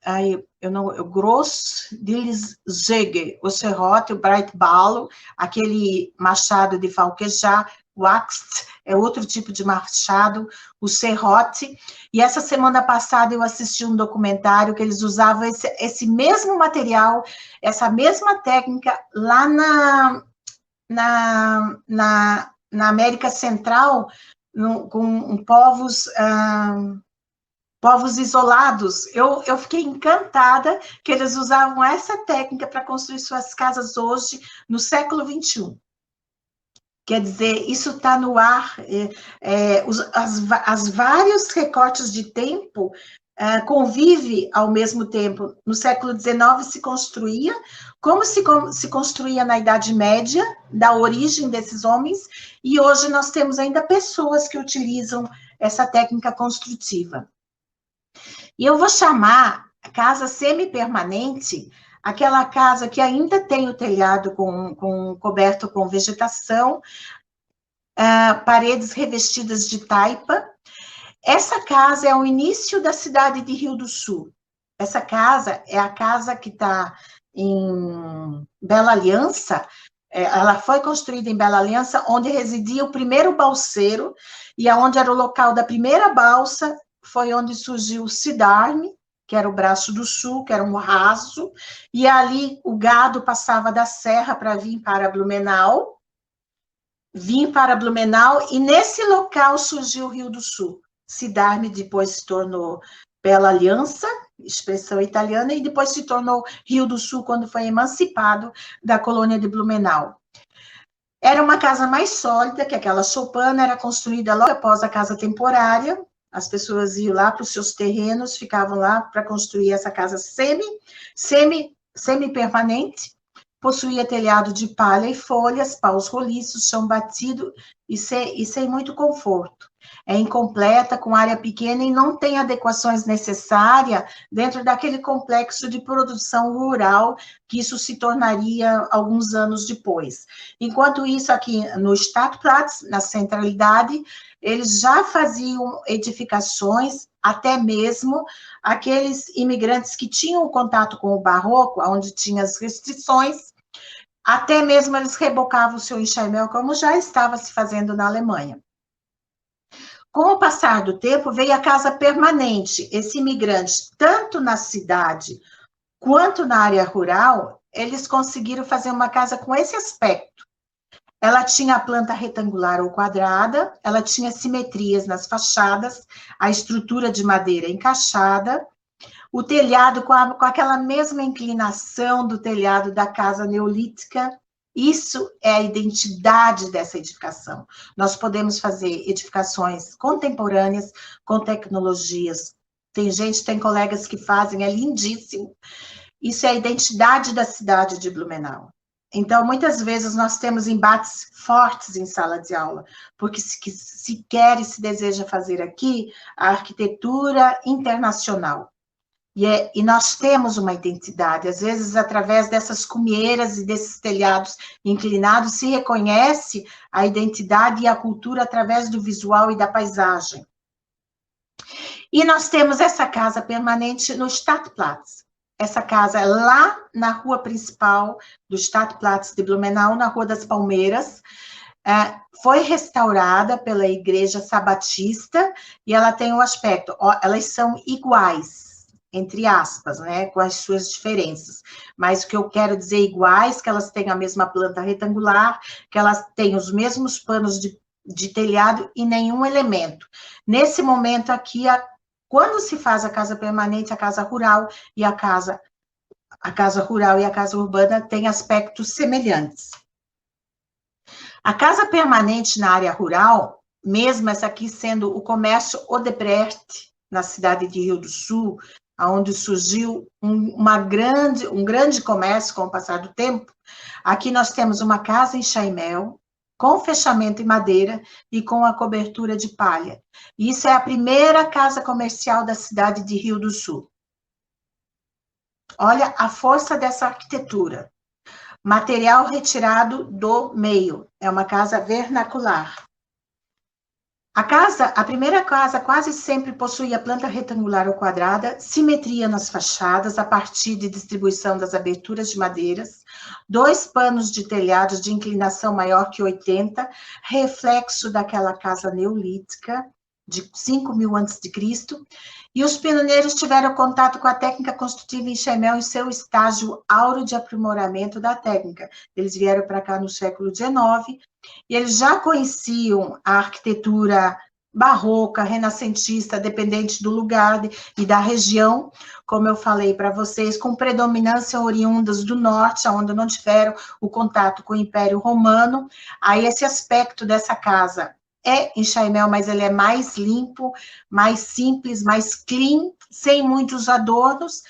o Gross Dilsjäger, o serrote, o Breitbalo, aquele machado de falquejar, o Axt é outro tipo de machado, o serrote. E essa semana passada eu assisti um documentário que eles usavam esse mesmo material, essa mesma técnica lá na América Central, com povos isolados. Eu fiquei encantada que eles usavam essa técnica para construir suas casas hoje, no século XXI. Quer dizer, isso está no ar, as vários recortes de tempo convive ao mesmo tempo. No século XIX se construía, como se construía na Idade Média, da origem desses homens, e hoje nós temos ainda pessoas que utilizam essa técnica construtiva. E eu vou chamar a casa semi-permanente aquela casa que ainda tem o telhado coberto com vegetação, paredes revestidas de taipa. Essa casa é o início da cidade de Rio do Sul. Essa casa é a casa que está em Bela Aliança. Ela foi construída em Bela Aliança, onde residia o primeiro balseiro, e aonde era o local da primeira balsa, foi onde surgiu o Cidarme, que era o braço do sul, que era um raso, e ali o gado passava da serra para vir para Blumenau, e nesse local surgiu o Rio do Sul. Cidarme depois se tornou Bela Aliança, expressão italiana, e depois se tornou Rio do Sul, quando foi emancipado da colônia de Blumenau. Era uma casa mais sólida, que aquela choupana era construída logo após a casa temporária. As pessoas iam lá para os seus terrenos, ficavam lá para construir essa casa semi-permanente, possuía telhado de palha e folhas, paus roliços, chão batido e sem muito conforto. É incompleta, com área pequena e não tem adequações necessárias dentro daquele complexo de produção rural que isso se tornaria alguns anos depois. Enquanto isso, aqui no Stadtplatz, na centralidade, eles já faziam edificações, até mesmo aqueles imigrantes que tinham contato com o barroco, onde tinha as restrições, até mesmo eles rebocavam o seu enxaimel, como já estava se fazendo na Alemanha. Com o passar do tempo, veio a casa permanente. Esse imigrante, tanto na cidade quanto na área rural, eles conseguiram fazer uma casa com esse aspecto. Ela tinha a planta retangular ou quadrada, ela tinha simetrias nas fachadas, a estrutura de madeira encaixada, o telhado com aquela mesma inclinação do telhado da casa neolítica. Isso é a identidade dessa edificação. Nós podemos fazer edificações contemporâneas com tecnologias. Tem colegas que fazem, é lindíssimo. Isso é a identidade da cidade de Blumenau. Então, muitas vezes, nós temos embates fortes em sala de aula, porque se quer e se deseja fazer aqui a arquitetura internacional. E nós temos uma identidade, às vezes, através dessas cumieiras e desses telhados inclinados, se reconhece a identidade e a cultura através do visual e da paisagem. E nós temos essa casa permanente no Stadtplatz. Essa casa é lá na rua principal do Stadtplatz de Blumenau, na Rua das Palmeiras. Foi restaurada pela Igreja Sabatista e ela tem um aspecto, elas são iguais, entre aspas, né, com as suas diferenças. Mas o que eu quero dizer iguais, que elas têm a mesma planta retangular, que elas têm os mesmos panos de telhado e nenhum elemento. Nesse momento aqui, quando se faz a casa permanente, a casa rural e a casa rural e a casa urbana têm aspectos semelhantes. A casa permanente na área rural, mesmo essa aqui sendo o comércio Odebrecht, na cidade de Rio do Sul, onde surgiu um grande comércio com o passar do tempo, aqui nós temos uma casa em chaimel, com fechamento em madeira e com a cobertura de palha. Isso é a primeira casa comercial da cidade de Rio do Sul. Olha a força dessa arquitetura. Material retirado do meio. É uma casa vernacular. A primeira casa quase sempre possuía planta retangular ou quadrada, simetria nas fachadas, a partir de distribuição das aberturas de madeiras, 2 panos de telhados de inclinação maior que 80, reflexo daquela casa neolítica, de 5.000 a.C., e os pioneiros tiveram contato com a técnica construtiva em Chaimel em seu estágio áureo de aprimoramento da técnica. Eles vieram para cá no século XIX, e eles já conheciam a arquitetura barroca, renascentista, dependente do lugar e da região, como eu falei para vocês, com predominância oriundas do norte, onde não tiveram o contato com o Império Romano. Aí esse aspecto dessa casa é em Chaimel, mas ele é mais limpo, mais simples, mais clean, sem muitos adornos,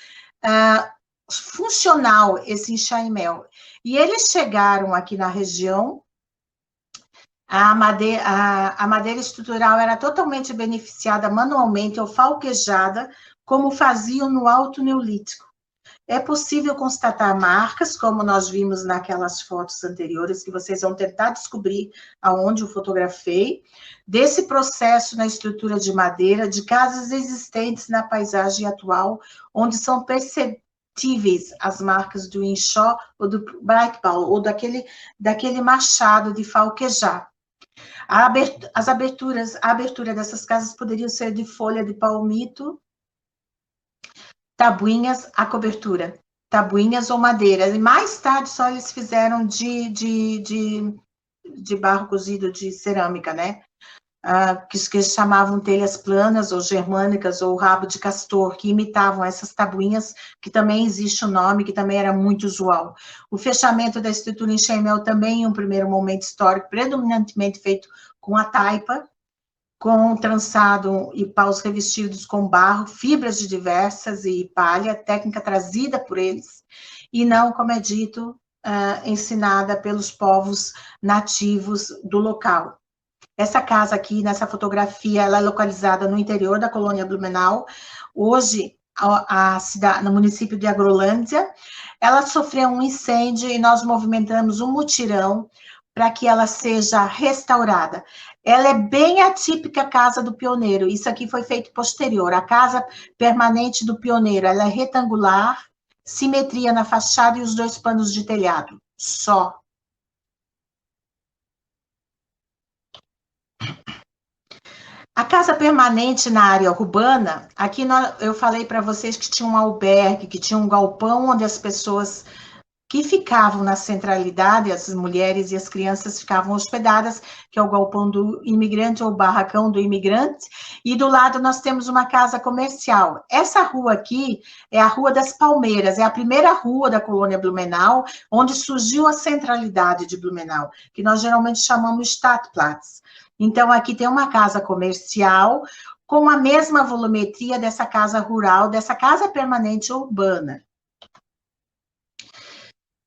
funcional esse em Chaimel. E eles chegaram aqui na região. A madeira estrutural era totalmente beneficiada manualmente ou falquejada, como faziam no Alto Neolítico. É possível constatar marcas, como nós vimos naquelas fotos anteriores, que vocês vão tentar descobrir aonde eu fotografei, desse processo na estrutura de madeira, de casas existentes na paisagem atual, onde são perceptíveis as marcas do enxó ou do breakball, ou daquele machado de falquejar. A abertura dessas casas poderiam ser de folha de palmito, tabuinhas, a cobertura, tabuinhas ou madeira. E mais tarde só eles fizeram de barro cozido, de cerâmica, né? Que eles chamavam telhas planas ou germânicas ou rabo de castor, que imitavam essas tabuinhas, que também existe o nome, que também era muito usual. O fechamento da estrutura em Chaimel também, em um primeiro momento histórico, predominantemente feito com a taipa, com trançado e paus revestidos com barro, fibras de diversas e palha, técnica trazida por eles, e não, como é dito, ensinada pelos povos nativos do local. Essa casa aqui, nessa fotografia, ela é localizada no interior da colônia Blumenau, hoje no município de Agrolândia. Ela sofreu um incêndio e nós movimentamos um mutirão para que ela seja restaurada. Ela é bem a típica casa do pioneiro, isso aqui foi feito posterior. A casa permanente do pioneiro, ela é retangular, simetria na fachada e os 2 panos de telhado, só. A casa permanente na área urbana, aqui eu falei para vocês que tinha um albergue, que tinha um galpão onde as pessoas que ficavam na centralidade, as mulheres e as crianças ficavam hospedadas, que é o galpão do imigrante ou barracão do imigrante, e do lado nós temos uma casa comercial. Essa rua aqui é a Rua das Palmeiras, é a primeira rua da colônia Blumenau, onde surgiu a centralidade de Blumenau, que nós geralmente chamamos Stadtplatz. Então, aqui tem uma casa comercial com a mesma volumetria dessa casa rural, dessa casa permanente urbana.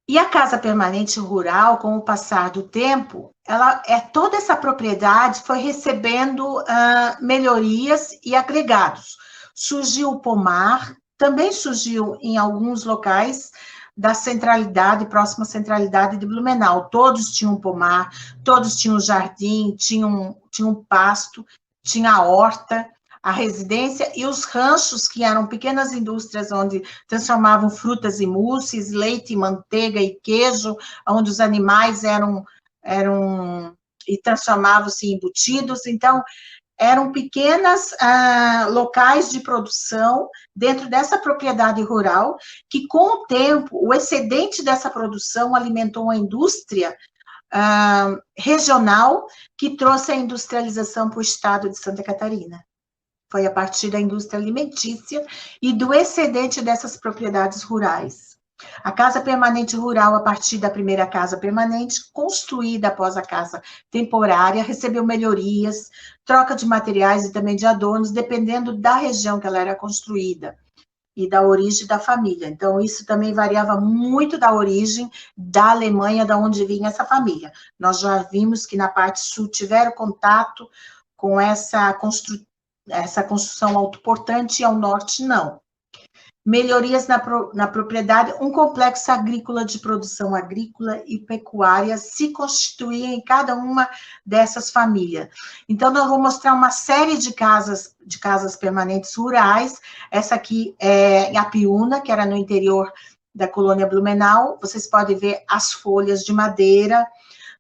E a casa permanente rural, com o passar do tempo, toda essa propriedade foi recebendo melhorias e agregados. Surgiu o pomar, também surgiu em alguns locais da centralidade, próxima centralidade de Blumenau. Todos tinham pomar, todos tinham jardim, tinham pasto, tinha a horta, a residência e os ranchos, que eram pequenas indústrias onde transformavam frutas e mousses, leite, manteiga e queijo, onde os animais eram e transformavam-se em embutidos. Então, eram pequenas locais de produção dentro dessa propriedade rural, que com o tempo, o excedente dessa produção alimentou a indústria regional, que trouxe a industrialização para o estado de Santa Catarina. Foi a partir da indústria alimentícia e do excedente dessas propriedades rurais. A casa permanente rural, a partir da primeira casa permanente, construída após a casa temporária, recebeu melhorias, troca de materiais e também de adornos, dependendo da região que ela era construída e da origem da família. Então, isso também variava muito da origem da Alemanha, da onde vinha essa família. Nós já vimos que na parte sul tiveram contato com essa construção autoportante, e ao norte não. melhorias na propriedade, um complexo agrícola de produção agrícola e pecuária se constituía em cada uma dessas famílias. Então, nós vamos mostrar uma série de casas permanentes rurais. Essa aqui é em Apiúna, que era no interior da colônia Blumenau. Vocês podem ver as folhas de madeira.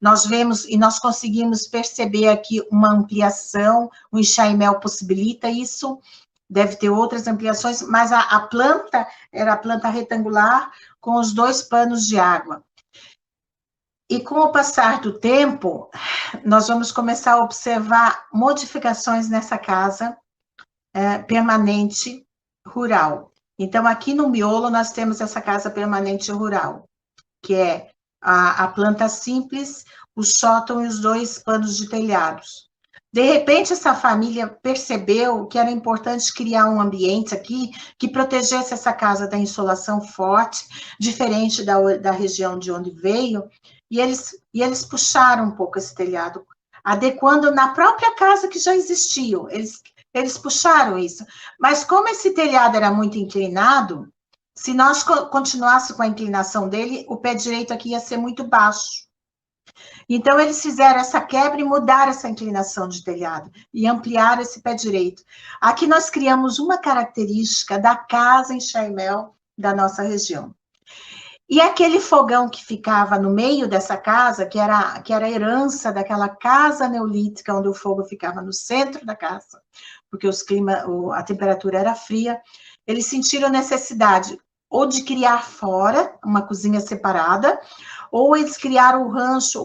Nós vemos e nós conseguimos perceber aqui uma ampliação, o enxaimel possibilita isso. Deve ter outras ampliações, mas a planta era a planta retangular com os 2 panos de água. E com o passar do tempo, nós vamos começar a observar modificações nessa casa permanente rural. Então, aqui no miolo, nós temos essa casa permanente rural, que é a planta simples, o sótão e os 2 panos de telhados. De repente, essa família percebeu que era importante criar um ambiente aqui que protegesse essa casa da insolação forte, diferente da região de onde veio, e eles puxaram um pouco esse telhado, adequando na própria casa que já existia. Eles puxaram isso. Mas como esse telhado era muito inclinado, se nós continuássemos com a inclinação dele, o pé direito aqui ia ser muito baixo. Então, eles fizeram essa quebra e mudaram essa inclinação de telhado e ampliaram esse pé direito. Aqui nós criamos uma característica da casa enxaimel da nossa região. E aquele fogão que ficava no meio dessa casa, que era a herança daquela casa neolítica, onde o fogo ficava no centro da casa, porque a temperatura era fria, eles sentiram necessidade ou de criar fora uma cozinha separada, ou eles criaram o rancho,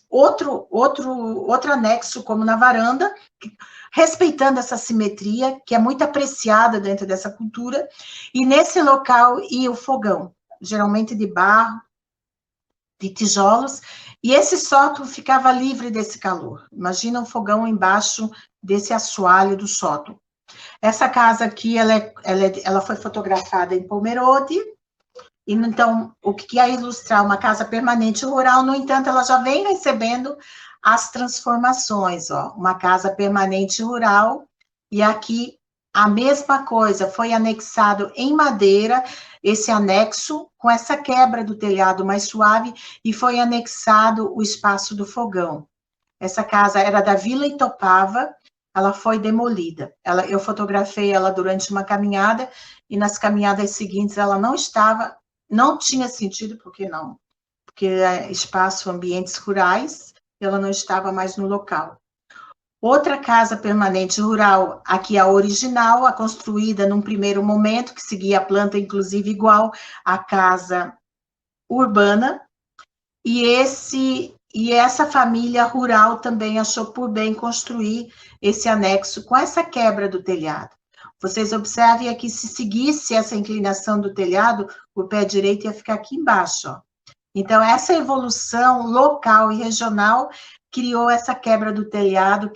outro anexo, como na varanda, respeitando essa simetria, que é muito apreciada dentro dessa cultura, e nesse local ia o fogão, geralmente de barro, de tijolos, e esse sótão ficava livre desse calor. Imagina um fogão embaixo desse assoalho do sótão. Essa casa aqui, ela foi fotografada em Pomerode. E, então, o que é ilustrar uma casa permanente rural, no entanto, ela já vem recebendo as transformações, ó, uma casa permanente rural, e aqui a mesma coisa, foi anexado em madeira, esse anexo, com essa quebra do telhado mais suave, e foi anexado o espaço do fogão. Essa casa era da Vila Itopava, ela foi demolida. Eu fotografei ela durante uma caminhada, e nas caminhadas seguintes ela não tinha sentido, porque é espaço, ambientes rurais, ela não estava mais no local. Outra casa permanente rural, aqui a original, a construída num primeiro momento, que seguia a planta, inclusive, igual à casa urbana, e essa família rural também achou por bem construir esse anexo com essa quebra do telhado. Vocês observem aqui, se seguisse essa inclinação do telhado, o pé direito ia ficar aqui embaixo, ó. Então, essa evolução local e regional criou essa quebra do telhado,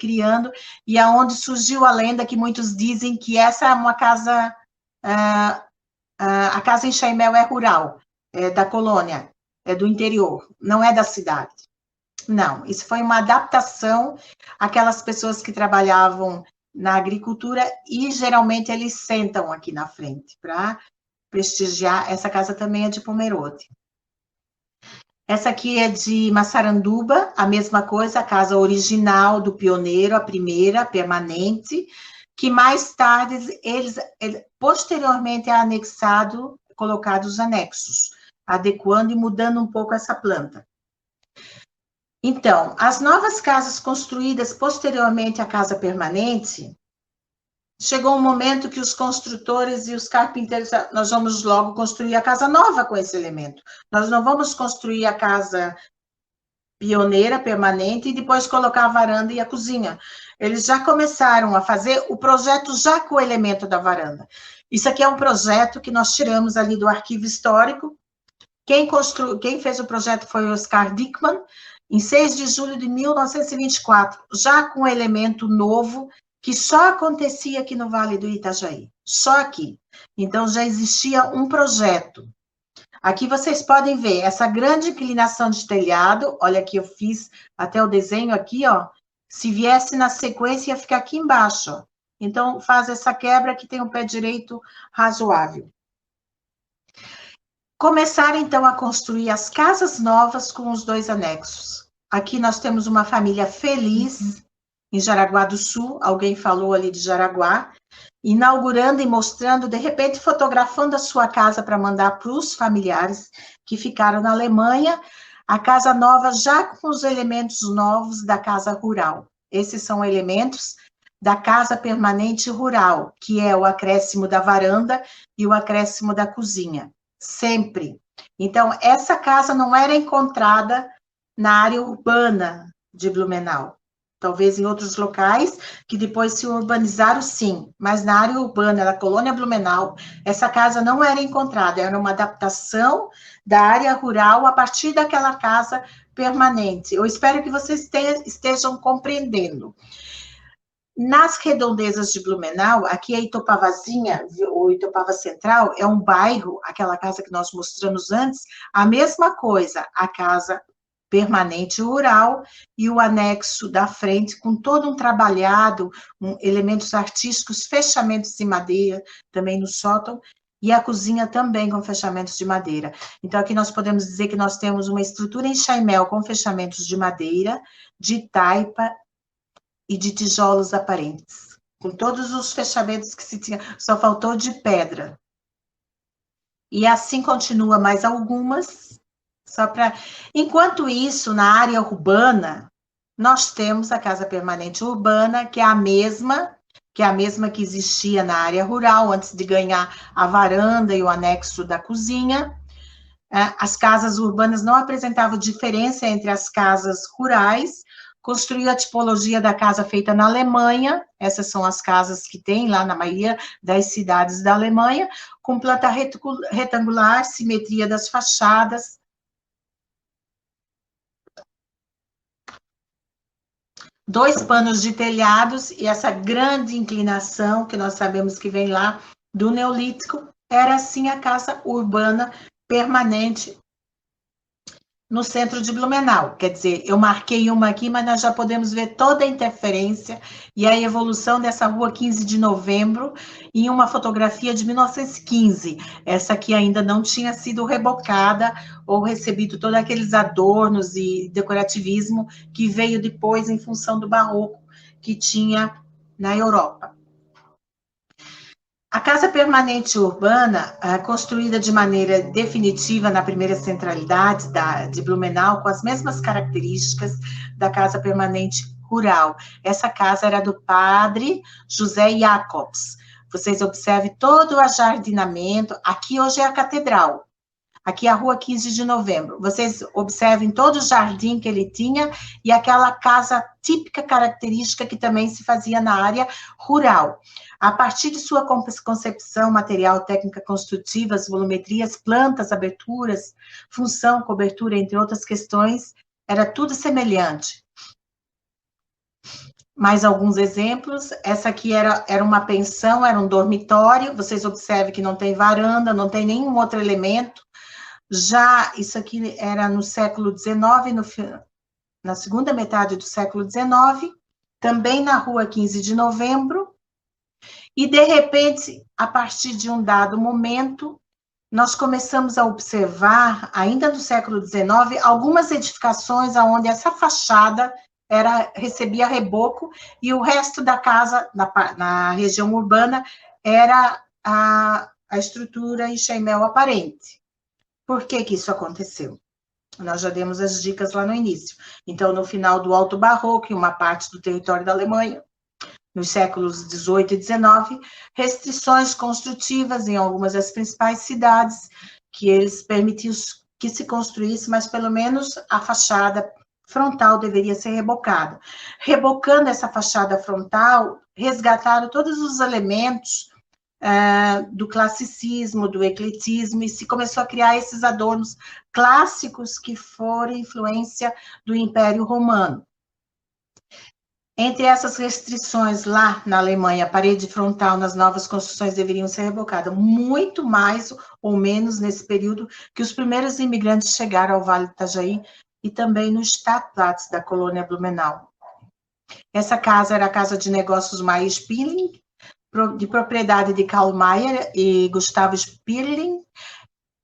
e aonde surgiu a lenda que muitos dizem que essa é uma casa, a casa enxaimel é rural, é da colônia, é do interior, não é da cidade. Não, isso foi uma adaptação àquelas pessoas que trabalhavam na agricultura, e geralmente eles sentam aqui na frente para prestigiar. Essa casa também é de Pomerode. Essa aqui é de Massaranduba, a mesma coisa, a casa original do pioneiro, a primeira, permanente, que mais tarde, posteriormente é anexado, colocado os anexos, adequando e mudando um pouco essa planta. Então, as novas casas construídas posteriormente à casa permanente, chegou um momento que os construtores e os carpinteiros, nós vamos logo construir a casa nova com esse elemento. Nós não vamos construir a casa pioneira, permanente, e depois colocar a varanda e a cozinha. Eles já começaram a fazer o projeto já com o elemento da varanda. Isso aqui é um projeto que nós tiramos ali do arquivo histórico. Quem fez o projeto foi o Oscar Dickmann, em 6 de julho de 1924, já com um elemento novo, que só acontecia aqui no Vale do Itajaí, só aqui. Então, já existia um projeto. Aqui vocês podem ver essa grande inclinação de telhado, olha aqui, eu fiz até o desenho aqui, ó, se viesse na sequência, ia ficar aqui embaixo, ó. Então, faz essa quebra que tem um pé direito razoável. Começar, então, a construir as casas novas com os 2 anexos. Aqui nós temos uma família feliz, em Jaraguá do Sul, alguém falou ali de Jaraguá, inaugurando e mostrando, de repente, fotografando a sua casa para mandar para os familiares que ficaram na Alemanha, a casa nova já com os elementos novos da casa rural. Esses são elementos da casa permanente rural, que é o acréscimo da varanda e o acréscimo da cozinha, sempre. Então, essa casa não era encontrada na área urbana de Blumenau. Talvez em outros locais, que depois se urbanizaram, sim. Mas na área urbana, da colônia Blumenau, essa casa não era encontrada. Era uma adaptação da área rural a partir daquela casa permanente. Eu espero que vocês estejam compreendendo. Nas redondezas de Blumenau, aqui a Itopavazinha, ou Itopava Central, é um bairro, aquela casa que nós mostramos antes, a mesma coisa, a casa permanente rural e o anexo da frente, com todo um trabalhado, elementos artísticos, fechamentos de madeira, também no sótão, e a cozinha também com fechamentos de madeira. Então, aqui nós podemos dizer que nós temos uma estrutura em chaimel com fechamentos de madeira, de taipa e de tijolos aparentes, com todos os fechamentos que se tinha, só faltou de pedra. E assim continua mais algumas, só para... Enquanto isso, na área urbana, nós temos a casa permanente urbana, que é a mesma que existia na área rural, antes de ganhar a varanda e o anexo da cozinha. As casas urbanas não apresentavam diferença entre as casas rurais, construiu a tipologia da casa feita na Alemanha, essas são as casas que tem lá na maioria das cidades da Alemanha, com planta retangular, simetria das fachadas. Dois panos de telhados e essa grande inclinação, que nós sabemos que vem lá do Neolítico, era assim a casa urbana permanente no centro de Blumenau. Quer dizer, eu marquei uma aqui, mas nós já podemos ver toda a interferência e a evolução dessa rua 15 de novembro em uma fotografia de 1915. Essa aqui ainda não tinha sido rebocada ou recebido todos aqueles adornos e decorativismo que veio depois em função do barroco que tinha na Europa. A casa permanente urbana, construída de maneira definitiva na primeira centralidade de Blumenau, com as mesmas características da casa permanente rural. Essa casa era do padre José Jacobs. Vocês observem todo o ajardinamento. Aqui hoje é a catedral. Aqui é a rua 15 de novembro. Vocês observem todo o jardim que ele tinha e aquela casa típica, característica que também se fazia na área rural. A partir de sua concepção material, técnica construtiva, as volumetrias, plantas, aberturas, função, cobertura, entre outras questões, era tudo semelhante. Mais alguns exemplos. Essa aqui era uma pensão, era um dormitório. Vocês observem que não tem varanda, não tem nenhum outro elemento. Já isso aqui era no século XIX, na segunda metade do século XIX, também na rua 15 de novembro. E, de repente, a partir de um dado momento, nós começamos a observar, ainda no século XIX, algumas edificações onde essa fachada recebia reboco e o resto da casa, na região urbana, era a estrutura em chaimel aparente. Por que que isso aconteceu? Nós já demos as dicas lá no início. Então, no final do Alto Barroco, em uma parte do território da Alemanha, nos séculos XVIII e XIX, restrições construtivas em algumas das principais cidades, que eles permitiam que se construísse, mas pelo menos a fachada frontal deveria ser rebocada. Rebocando essa fachada frontal, resgataram todos os elementos do classicismo, do ecletismo, e se começou a criar esses adornos clássicos que foram influência do Império Romano. Entre essas restrições lá na Alemanha, a parede frontal nas novas construções deveriam ser rebocadas, muito mais ou menos nesse período que os primeiros imigrantes chegaram ao Vale do Itajaí e também no Stadtplatz da colônia Blumenau. Essa casa era a casa de negócios Maier Spilling, de propriedade de Karl Mayer e Gustavo Spirling,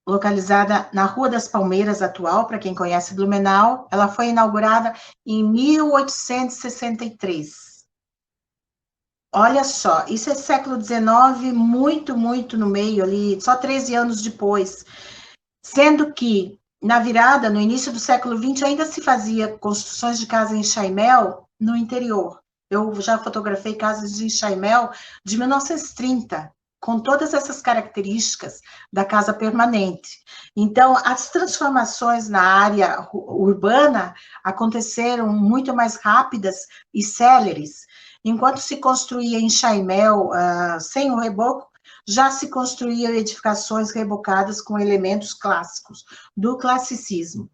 localizada na Rua das Palmeiras atual, para quem conhece Blumenau. Ela foi inaugurada em 1863. Olha só, isso é século XIX, muito no meio ali, só 13 anos depois. Sendo que, na virada, no início do século XX, ainda se fazia construções de casa em Chaimel no interior. Eu já fotografei casas de Chaimel de 1930, com todas essas características da casa permanente. Então, as transformações na área urbana aconteceram muito mais rápidas e céleres. Enquanto se construía em Chaimel sem o reboco, já se construíam edificações rebocadas com elementos clássicos, do classicismo.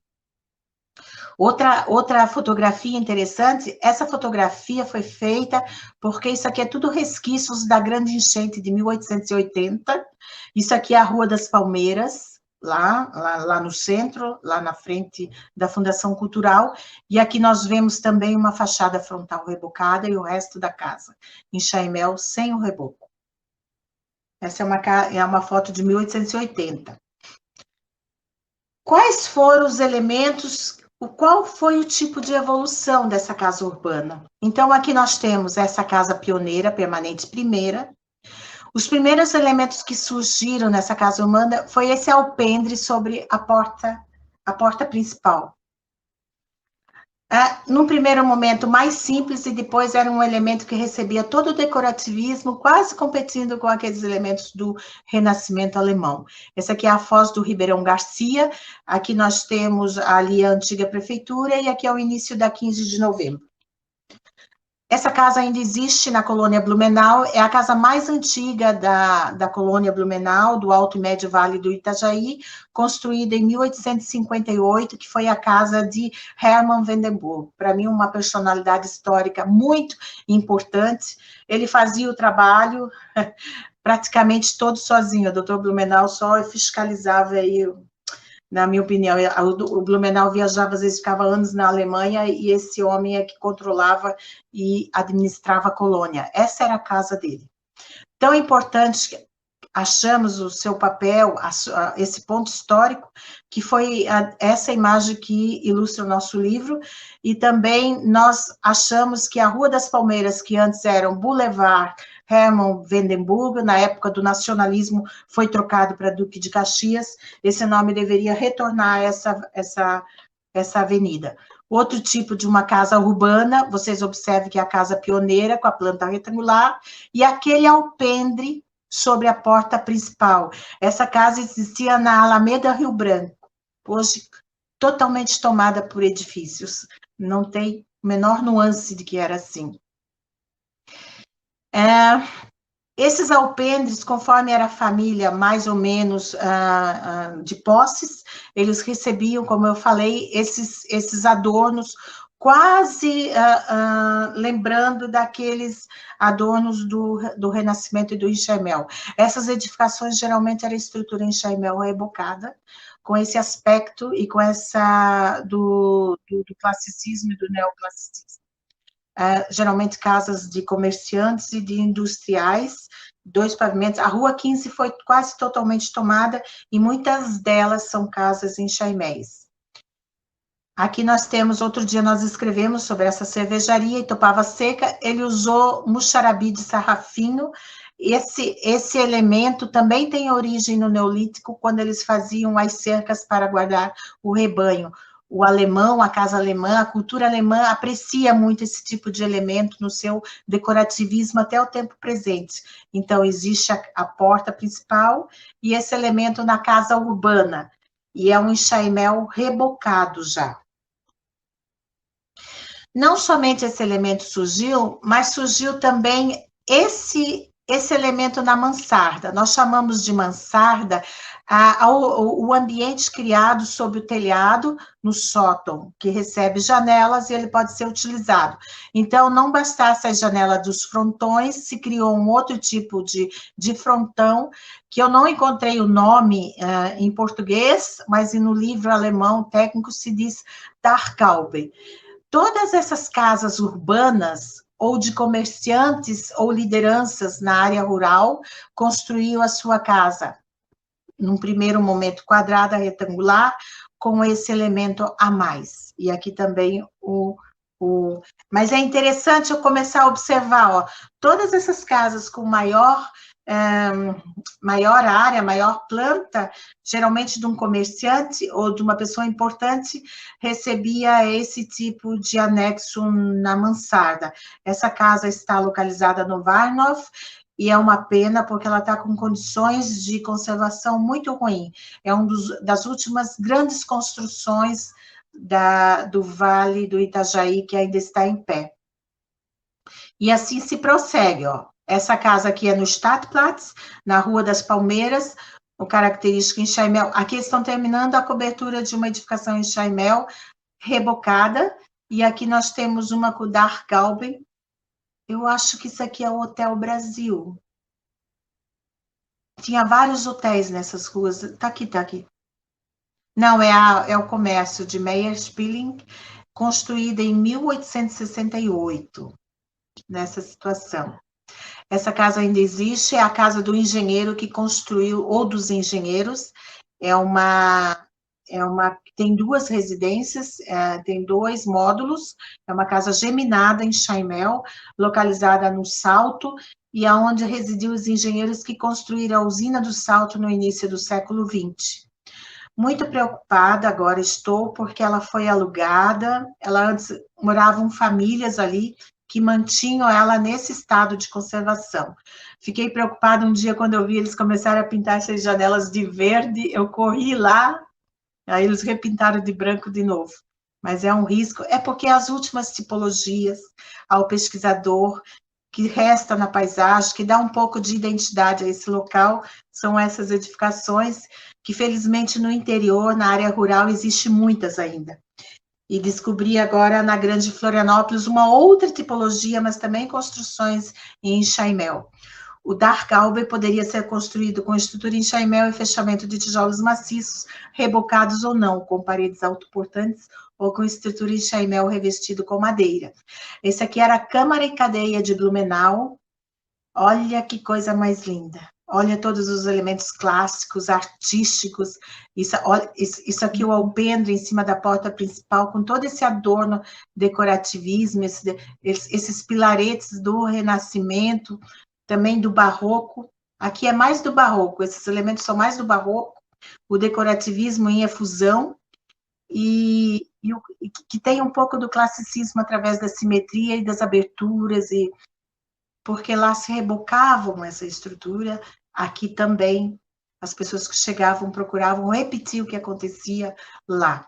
Outra fotografia interessante, essa fotografia foi feita porque isso aqui é tudo resquícios da grande enchente de 1880, isso aqui é a Rua das Palmeiras, lá no centro, lá na frente da Fundação Cultural, e aqui nós vemos também uma fachada frontal rebocada e o resto da casa, em Chaimel, sem o reboco. Essa é uma foto de 1880. Quais foram os elementos, qual foi o tipo de evolução dessa casa urbana? Então, aqui nós temos essa casa pioneira, permanente primeira. Os primeiros elementos que surgiram nessa casa urbana foi esse alpendre sobre a porta principal. Num primeiro momento mais simples, e depois era um elemento que recebia todo o decorativismo, quase competindo com aqueles elementos do Renascimento alemão. Essa aqui é a Foz do Ribeirão Garcia, aqui nós temos ali a antiga prefeitura, e aqui é o início da 15 de novembro. Essa casa ainda existe na colônia Blumenau, é a casa mais antiga da colônia Blumenau, do Alto e Médio Vale do Itajaí, construída em 1858, que foi a casa de Hermann Vandenburg. Para mim, uma personalidade histórica muito importante. Ele fazia o trabalho praticamente todo sozinho, o doutor Blumenau só fiscalizava aí. Na minha opinião, o Blumenau viajava, às vezes ficava anos na Alemanha, e esse homem é que controlava e administrava a colônia. Essa era a casa dele. Tão importante que achamos o seu papel, esse ponto histórico, que foi essa imagem que ilustra o nosso livro, e também nós achamos que a Rua das Palmeiras, que antes era um Boulevard Hermann Vandenburg, na época do nacionalismo, foi trocado para Duque de Caxias, esse nome deveria retornar a essa avenida. Outro tipo de uma casa urbana, vocês observem que é a casa pioneira, com a planta retangular, e aquele alpendre sobre a porta principal. Essa casa existia na Alameda Rio Branco, hoje totalmente tomada por edifícios, não tem menor nuance de que era assim. Esses alpendres, conforme era a família, mais ou menos de posses, eles recebiam, como eu falei, esses adornos, quase lembrando daqueles adornos do Renascimento e do Enxaimel. Essas edificações, geralmente, era a estrutura Enxaimel rebocada, com esse aspecto e com essa do classicismo e do neoclassicismo. Geralmente casas de comerciantes e de industriais, 2 pavimentos. A Rua 15 foi quase totalmente tomada, e muitas delas são casas em chaiméis. Aqui nós temos, outro dia nós escrevemos sobre essa cervejaria, Itopava Seca, ele usou muxarabi de sarrafinho. Esse elemento também tem origem no Neolítico, quando eles faziam as cercas para guardar o rebanho. O alemão, a casa alemã, a cultura alemã aprecia muito esse tipo de elemento no seu decorativismo até o tempo presente. Então, existe a porta principal e esse elemento na casa urbana, e é um enxaimel rebocado já. Não somente esse elemento surgiu, mas surgiu também esse elemento na mansarda. Nós chamamos de mansarda o ambiente criado sob o telhado, no sótão, que recebe janelas e ele pode ser utilizado. Então, não bastasse a janela dos frontões, se criou um outro tipo de frontão, que eu não encontrei o nome em português, mas no livro alemão técnico se diz Dachgaube. Todas essas casas urbanas ou de comerciantes ou lideranças na área rural construiu a sua casa. Num primeiro momento quadrada, retangular, com esse elemento a mais. E aqui também Mas é interessante eu começar a observar, ó, todas essas casas com maior área, maior planta, geralmente de um comerciante ou de uma pessoa importante, recebia esse tipo de anexo na mansarda. Essa casa está localizada no Warnow, e é uma pena porque ela está com condições de conservação muito ruim. É das últimas grandes construções do Vale do Itajaí que ainda está em pé. E assim se prossegue, ó. Essa casa aqui é no Stadtplatz, na Rua das Palmeiras, o característico em Chaimel. Aqui estão terminando a cobertura de uma edificação em Chaimel, rebocada, e aqui nós temos uma com o Dachgaube. Eu acho que isso aqui é o Hotel Brasil. Tinha vários hotéis nessas ruas. Tá aqui, tá aqui. Não, é o comércio de Meyer-Spilling, construída em 1868, nessa situação. Essa casa ainda existe, é a casa do engenheiro que construiu, ou dos engenheiros, tem duas residências, tem 2 módulos, é uma casa geminada em Chaimel, localizada no Salto, e aonde residiu os engenheiros que construíram a usina do Salto no início do século XX. Muito preocupada agora estou, porque ela foi alugada, antes moravam famílias ali, que mantinham ela nesse estado de conservação. Fiquei preocupada um dia quando eu vi eles começarem a pintar essas janelas de verde, eu corri lá, aí eles repintaram de branco de novo. Mas é um risco, é porque as últimas tipologias ao pesquisador que resta na paisagem, que dá um pouco de identidade a esse local, são essas edificações que, felizmente, no interior, na área rural, existe muitas ainda. E descobri agora, na Grande Florianópolis, uma outra tipologia, mas também construções em Chaimel. O Dachgaube poderia ser construído com estrutura em Chaimel e fechamento de tijolos maciços, rebocados ou não, com paredes autoportantes ou com estrutura em Chaimel revestido com madeira. Esse aqui era a Câmara e Cadeia de Blumenau. Olha que coisa mais linda. Olha todos os elementos clássicos, artísticos. Isso aqui, o alpendre em cima da porta principal, com todo esse adorno, decorativismo, esses pilaretes do Renascimento, também do Barroco. Aqui é mais do Barroco, esses elementos são mais do Barroco, o decorativismo em efusão, e que tem um pouco do classicismo através da simetria e das aberturas, porque lá se rebocavam essa estrutura, aqui também as pessoas que chegavam procuravam repetir o que acontecia lá.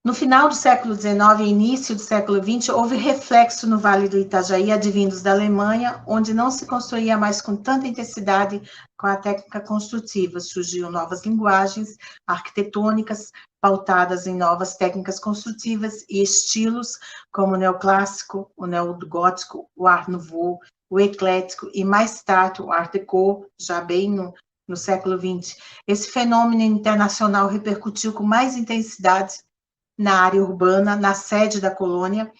No final do século XIX e início do século XX, houve reflexo no Vale do Itajaí, advindos da Alemanha, onde não se construía mais com tanta intensidade com a técnica construtiva. Surgiam novas linguagens arquitetônicas, pautadas em novas técnicas construtivas e estilos, como o neoclássico, o neogótico, o Art Nouveau, o eclético e, mais tarde, o Art Deco, já bem no século XX. Esse fenômeno internacional repercutiu com mais intensidade na área urbana, na sede da colônia,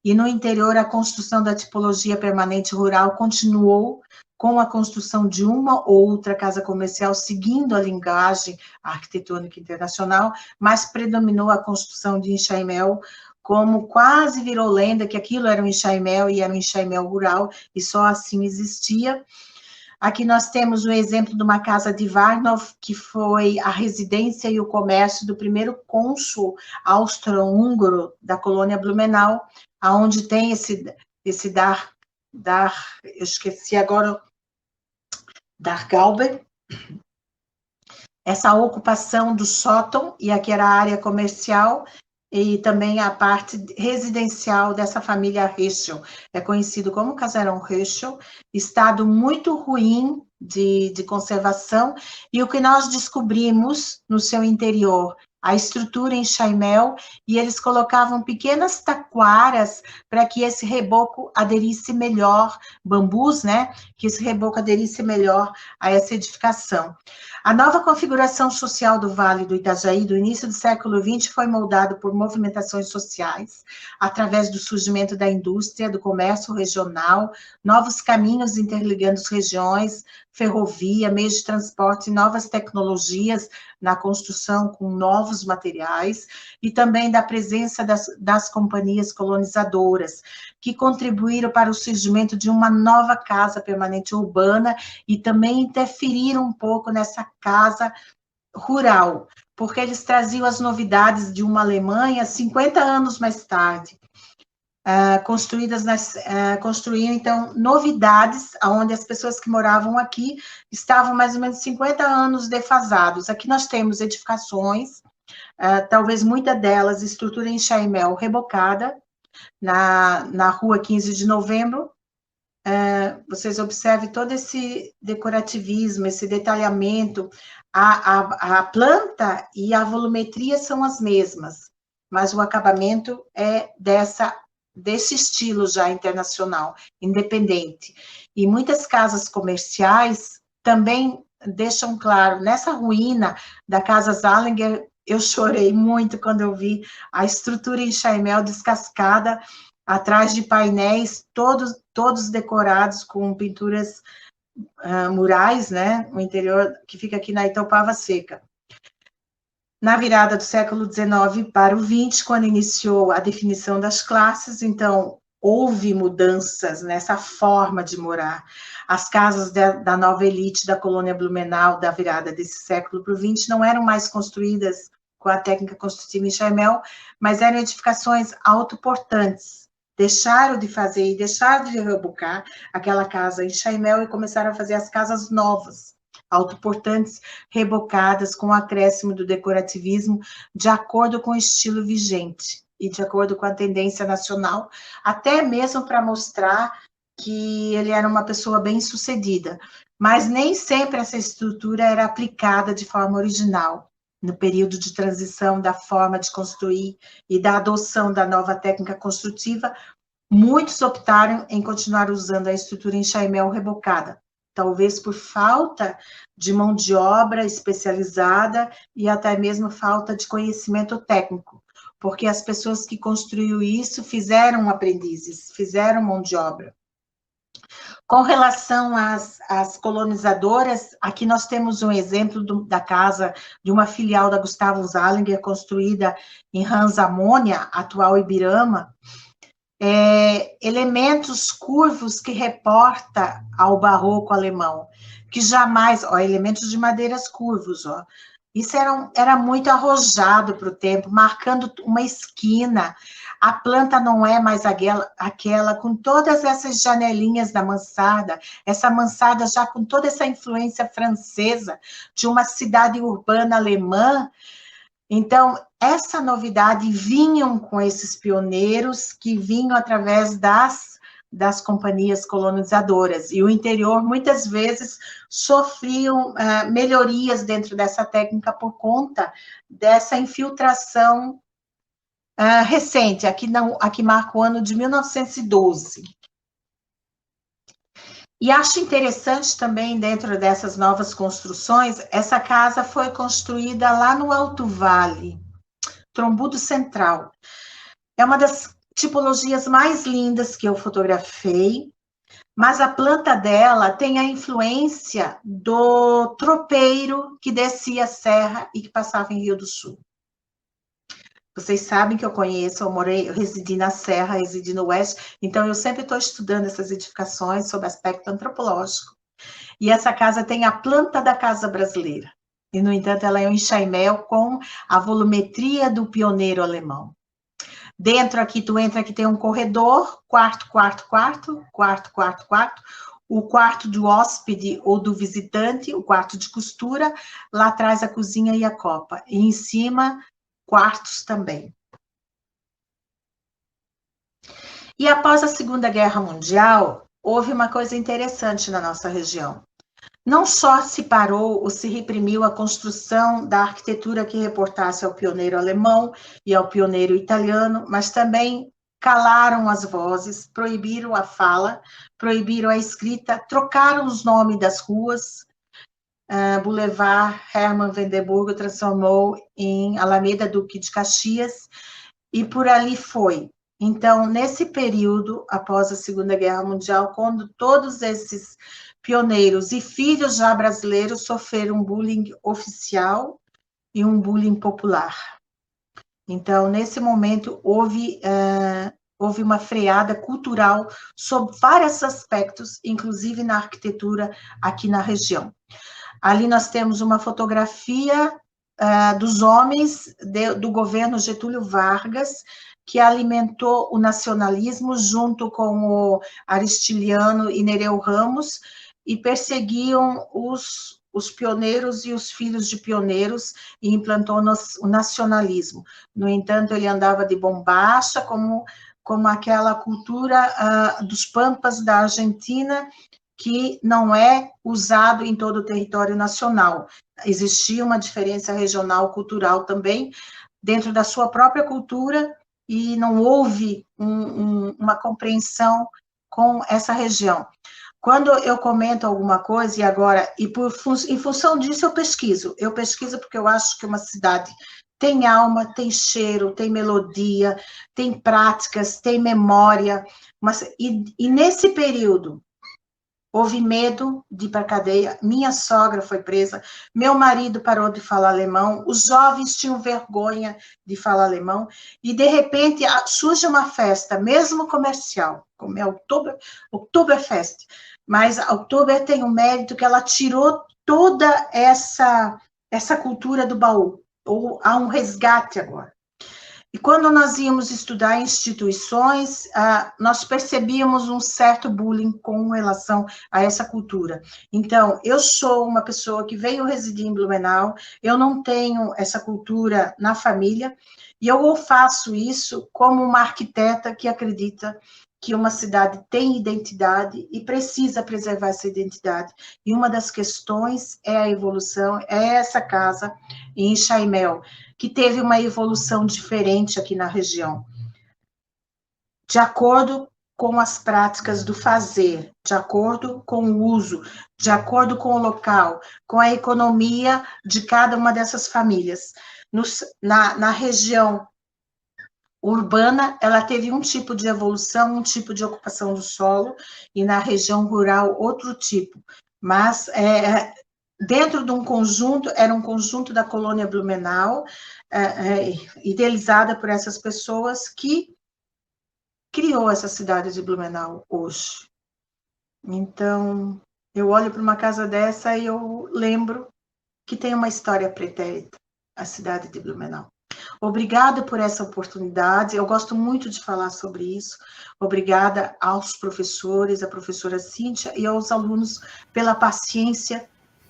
e no interior a construção da tipologia permanente rural continuou com a construção de uma ou outra casa comercial, seguindo a linguagem arquitetônica internacional, mas predominou a construção de enxaimel, como quase virou lenda que aquilo era um enxaimel e era um enxaimel rural, e só assim existia. Aqui nós temos o exemplo de uma casa de Warnow, que foi a residência e o comércio do primeiro cônsul austro-húngaro da colônia Blumenau, aonde tem esse eu esqueci agora, Dachgaube, essa ocupação do sótão, e aqui era a área comercial, e também a parte residencial dessa família Heschel. É conhecido como Casarão Heschel, estado muito ruim de conservação, e o que nós descobrimos no seu interior, a estrutura em chaimel, e eles colocavam pequenas taquaras para que esse reboco aderisse melhor, bambus, né, que esse reboco aderisse melhor a essa edificação. A nova configuração social do Vale do Itajaí, do início do século XX, foi moldada por movimentações sociais, através do surgimento da indústria, do comércio regional, novos caminhos interligando as regiões, ferrovia, meios de transporte, novas tecnologias na construção com novos materiais, e também da presença das companhias colonizadoras, que contribuíram para o surgimento de uma nova casa permanente urbana e também interferiram um pouco nessa casa rural, porque eles traziam as novidades de uma Alemanha 50 anos mais tarde, construíam, então, novidades, onde as pessoas que moravam aqui estavam mais ou menos 50 anos defasados. Aqui nós temos edificações, talvez muitas delas, estrutura em chaimel rebocada, na rua 15 de novembro, vocês observem todo esse decorativismo, esse detalhamento, a planta e a volumetria são as mesmas, mas o acabamento é desse estilo já internacional, independente. E muitas casas comerciais também deixam claro, nessa ruína da Casa Zallinger, eu chorei muito quando eu vi a estrutura em chaimel descascada, atrás de painéis, todos decorados com pinturas murais, né, o interior que fica aqui na Itaupava Seca. Na virada do século XIX para o XX, quando iniciou a definição das classes, então, houve mudanças nessa forma de morar. As casas da nova elite da colônia Blumenau, da virada desse século para o XX, não eram mais construídas com a técnica construtiva em chaimel, mas eram edificações autoportantes. Deixaram de fazer e deixaram de rebocar aquela casa em chaimel e começaram a fazer as casas novas, autoportantes, rebocadas, com o acréscimo do decorativismo, de acordo com o estilo vigente e de acordo com a tendência nacional, até mesmo para mostrar que ele era uma pessoa bem-sucedida. Mas nem sempre essa estrutura era aplicada de forma original. No período de transição da forma de construir e da adoção da nova técnica construtiva, muitos optaram em continuar usando a estrutura em chaimel rebocada, talvez por falta de mão de obra especializada e até mesmo falta de conhecimento técnico, porque as pessoas que construíram isso fizeram aprendizes, fizeram mão de obra. Com relação às colonizadoras, aqui nós temos um exemplo da casa de uma filial da Gustavo Zallinger, construída em Ranzamônia, atual Ibirama, elementos curvos que reporta ao barroco alemão, que jamais, elementos de madeiras curvos, isso era muito arrojado para o tempo, marcando uma esquina. A planta não é mais aquela com todas essas janelinhas da mansarda, essa mansarda já com toda essa influência francesa de uma cidade urbana alemã. Então, essa novidade vinham com esses pioneiros que vinham através das companhias colonizadoras, e o interior, muitas vezes, sofriam melhorias dentro dessa técnica por conta dessa infiltração recente, aqui marca o ano de 1912. E acho interessante também, dentro dessas novas construções, essa casa foi construída lá no Alto Vale, Trombudo Central. É uma das tipologias mais lindas que eu fotografei, mas a planta dela tem a influência do tropeiro que descia a serra e que passava em Rio do Sul. Vocês sabem que eu conheço, eu residi na Serra, residi no Oeste, então eu sempre estou estudando essas edificações sob aspecto antropológico. E essa casa tem a planta da casa brasileira. E, no entanto, ela é um enxaimel com a volumetria do pioneiro alemão. Dentro aqui, tu entra aqui, tem um corredor, quarto. O quarto do hóspede ou do visitante, o quarto de costura, lá atrás a cozinha e a copa. E em cima, quartos também. E após a Segunda Guerra Mundial, houve uma coisa interessante na nossa região. Não só se parou ou se reprimiu a construção da arquitetura que reportasse ao pioneiro alemão e ao pioneiro italiano, mas também calaram as vozes, proibiram a fala, proibiram a escrita, trocaram os nomes das ruas. Boulevard Hermann Vandenberg transformou em Alameda Duque de Caxias, e por ali foi. Então, nesse período, após a Segunda Guerra Mundial, quando todos esses pioneiros e filhos já brasileiros sofreram um bullying oficial e um bullying popular. Então, nesse momento, houve uma freada cultural sob vários aspectos, inclusive na arquitetura aqui na região. Ali nós temos uma fotografia dos homens do governo Getúlio Vargas, que alimentou o nacionalismo junto com o Aristiliano e Nereu Ramos, e perseguiam os pioneiros e os filhos de pioneiros, e implantou o nacionalismo. No entanto, ele andava de bombacha, como aquela cultura dos pampas da Argentina, que não é usado em todo o território nacional. Existia uma diferença regional, cultural também, dentro da sua própria cultura, e não houve uma compreensão com essa região. Quando eu comento alguma coisa, e agora, em função disso eu pesquiso porque eu acho que uma cidade tem alma, tem cheiro, tem melodia, tem práticas, tem memória, e nesse período, houve medo de ir para a cadeia, minha sogra foi presa, meu marido parou de falar alemão, os jovens tinham vergonha de falar alemão, e de repente surge uma festa, mesmo comercial, como é Oktoberfest, mas a Oktober tem o mérito que ela tirou toda essa cultura do baú, ou há um resgate agora. E quando nós íamos estudar em instituições, nós percebíamos um certo bullying com relação a essa cultura. Então, eu sou uma pessoa que veio residir em Blumenau, eu não tenho essa cultura na família, e eu faço isso como uma arquiteta que acredita que uma cidade tem identidade e precisa preservar essa identidade. E uma das questões é a evolução, é essa casa em Chaimel, que teve uma evolução diferente aqui na região, de acordo com as práticas do fazer, de acordo com o uso, de acordo com o local, com a economia de cada uma dessas famílias. Na região urbana, ela teve um tipo de evolução, um tipo de ocupação do solo, e na região rural, outro tipo. Mas, dentro de um conjunto, era um conjunto da colônia Blumenau, idealizada por essas pessoas, que criou essa cidade de Blumenau hoje. Então, eu olho para uma casa dessa e eu lembro que tem uma história pretérita, a cidade de Blumenau. Obrigada por essa oportunidade, eu gosto muito de falar sobre isso. Obrigada aos professores, a professora Cíntia e aos alunos pela paciência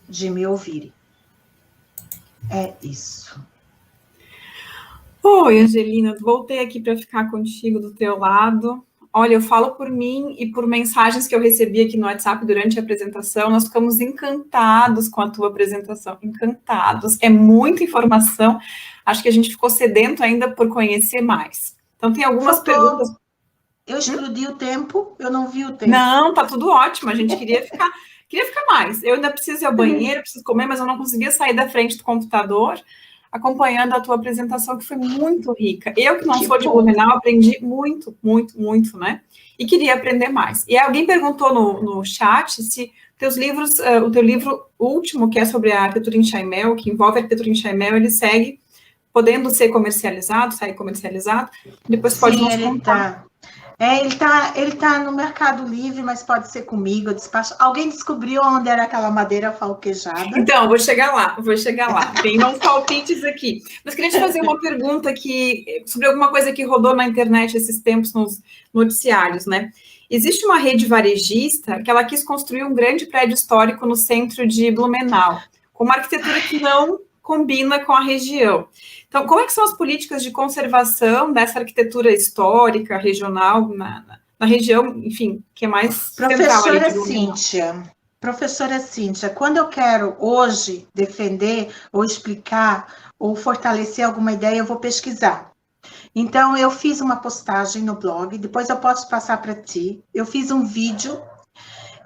de me ouvirem. É isso. Oi, Angelina, voltei aqui para ficar contigo do teu lado. Olha, eu falo por mim e por mensagens que eu recebi aqui no WhatsApp durante a apresentação, nós ficamos encantados com a tua apresentação, encantados. É muita informação, acho que a gente ficou sedento ainda por conhecer mais. Então, tem algumas perguntas. Eu explodi o tempo, eu não vi o tempo. Não, tá tudo ótimo, a gente queria ficar mais. Eu ainda preciso ir ao banheiro, preciso comer, mas eu não conseguia sair da frente do computador, acompanhando a tua apresentação, que foi muito rica. Eu, que não sou de Blumenau, aprendi muito, muito, muito, né? E queria aprender mais. E alguém perguntou no chat se teus livros, o teu livro último, que é sobre a arquitetura em Chaimel, que envolve a arquitetura em Chaimel, ele segue podendo ser comercializado, sair comercializado, depois pode nos contar. Ele tá no Mercado Livre, mas pode ser comigo, eu despacho. Alguém descobriu onde era aquela madeira falquejada? Então, vou chegar lá. Tem uns palpites aqui. Mas queria te fazer uma pergunta aqui sobre alguma coisa que rodou na internet esses tempos nos noticiários, né? Existe uma rede varejista que ela quis construir um grande prédio histórico no centro de Blumenau, com uma arquitetura que não combina com a região. Então, como é que são as políticas de conservação dessa arquitetura histórica, regional, na região, enfim, que é mais professora central? Cíntia, Professora Cíntia, quando eu quero hoje defender ou explicar ou fortalecer alguma ideia, eu vou pesquisar. Então, eu fiz uma postagem no blog, depois eu posso passar para ti. Eu fiz um vídeo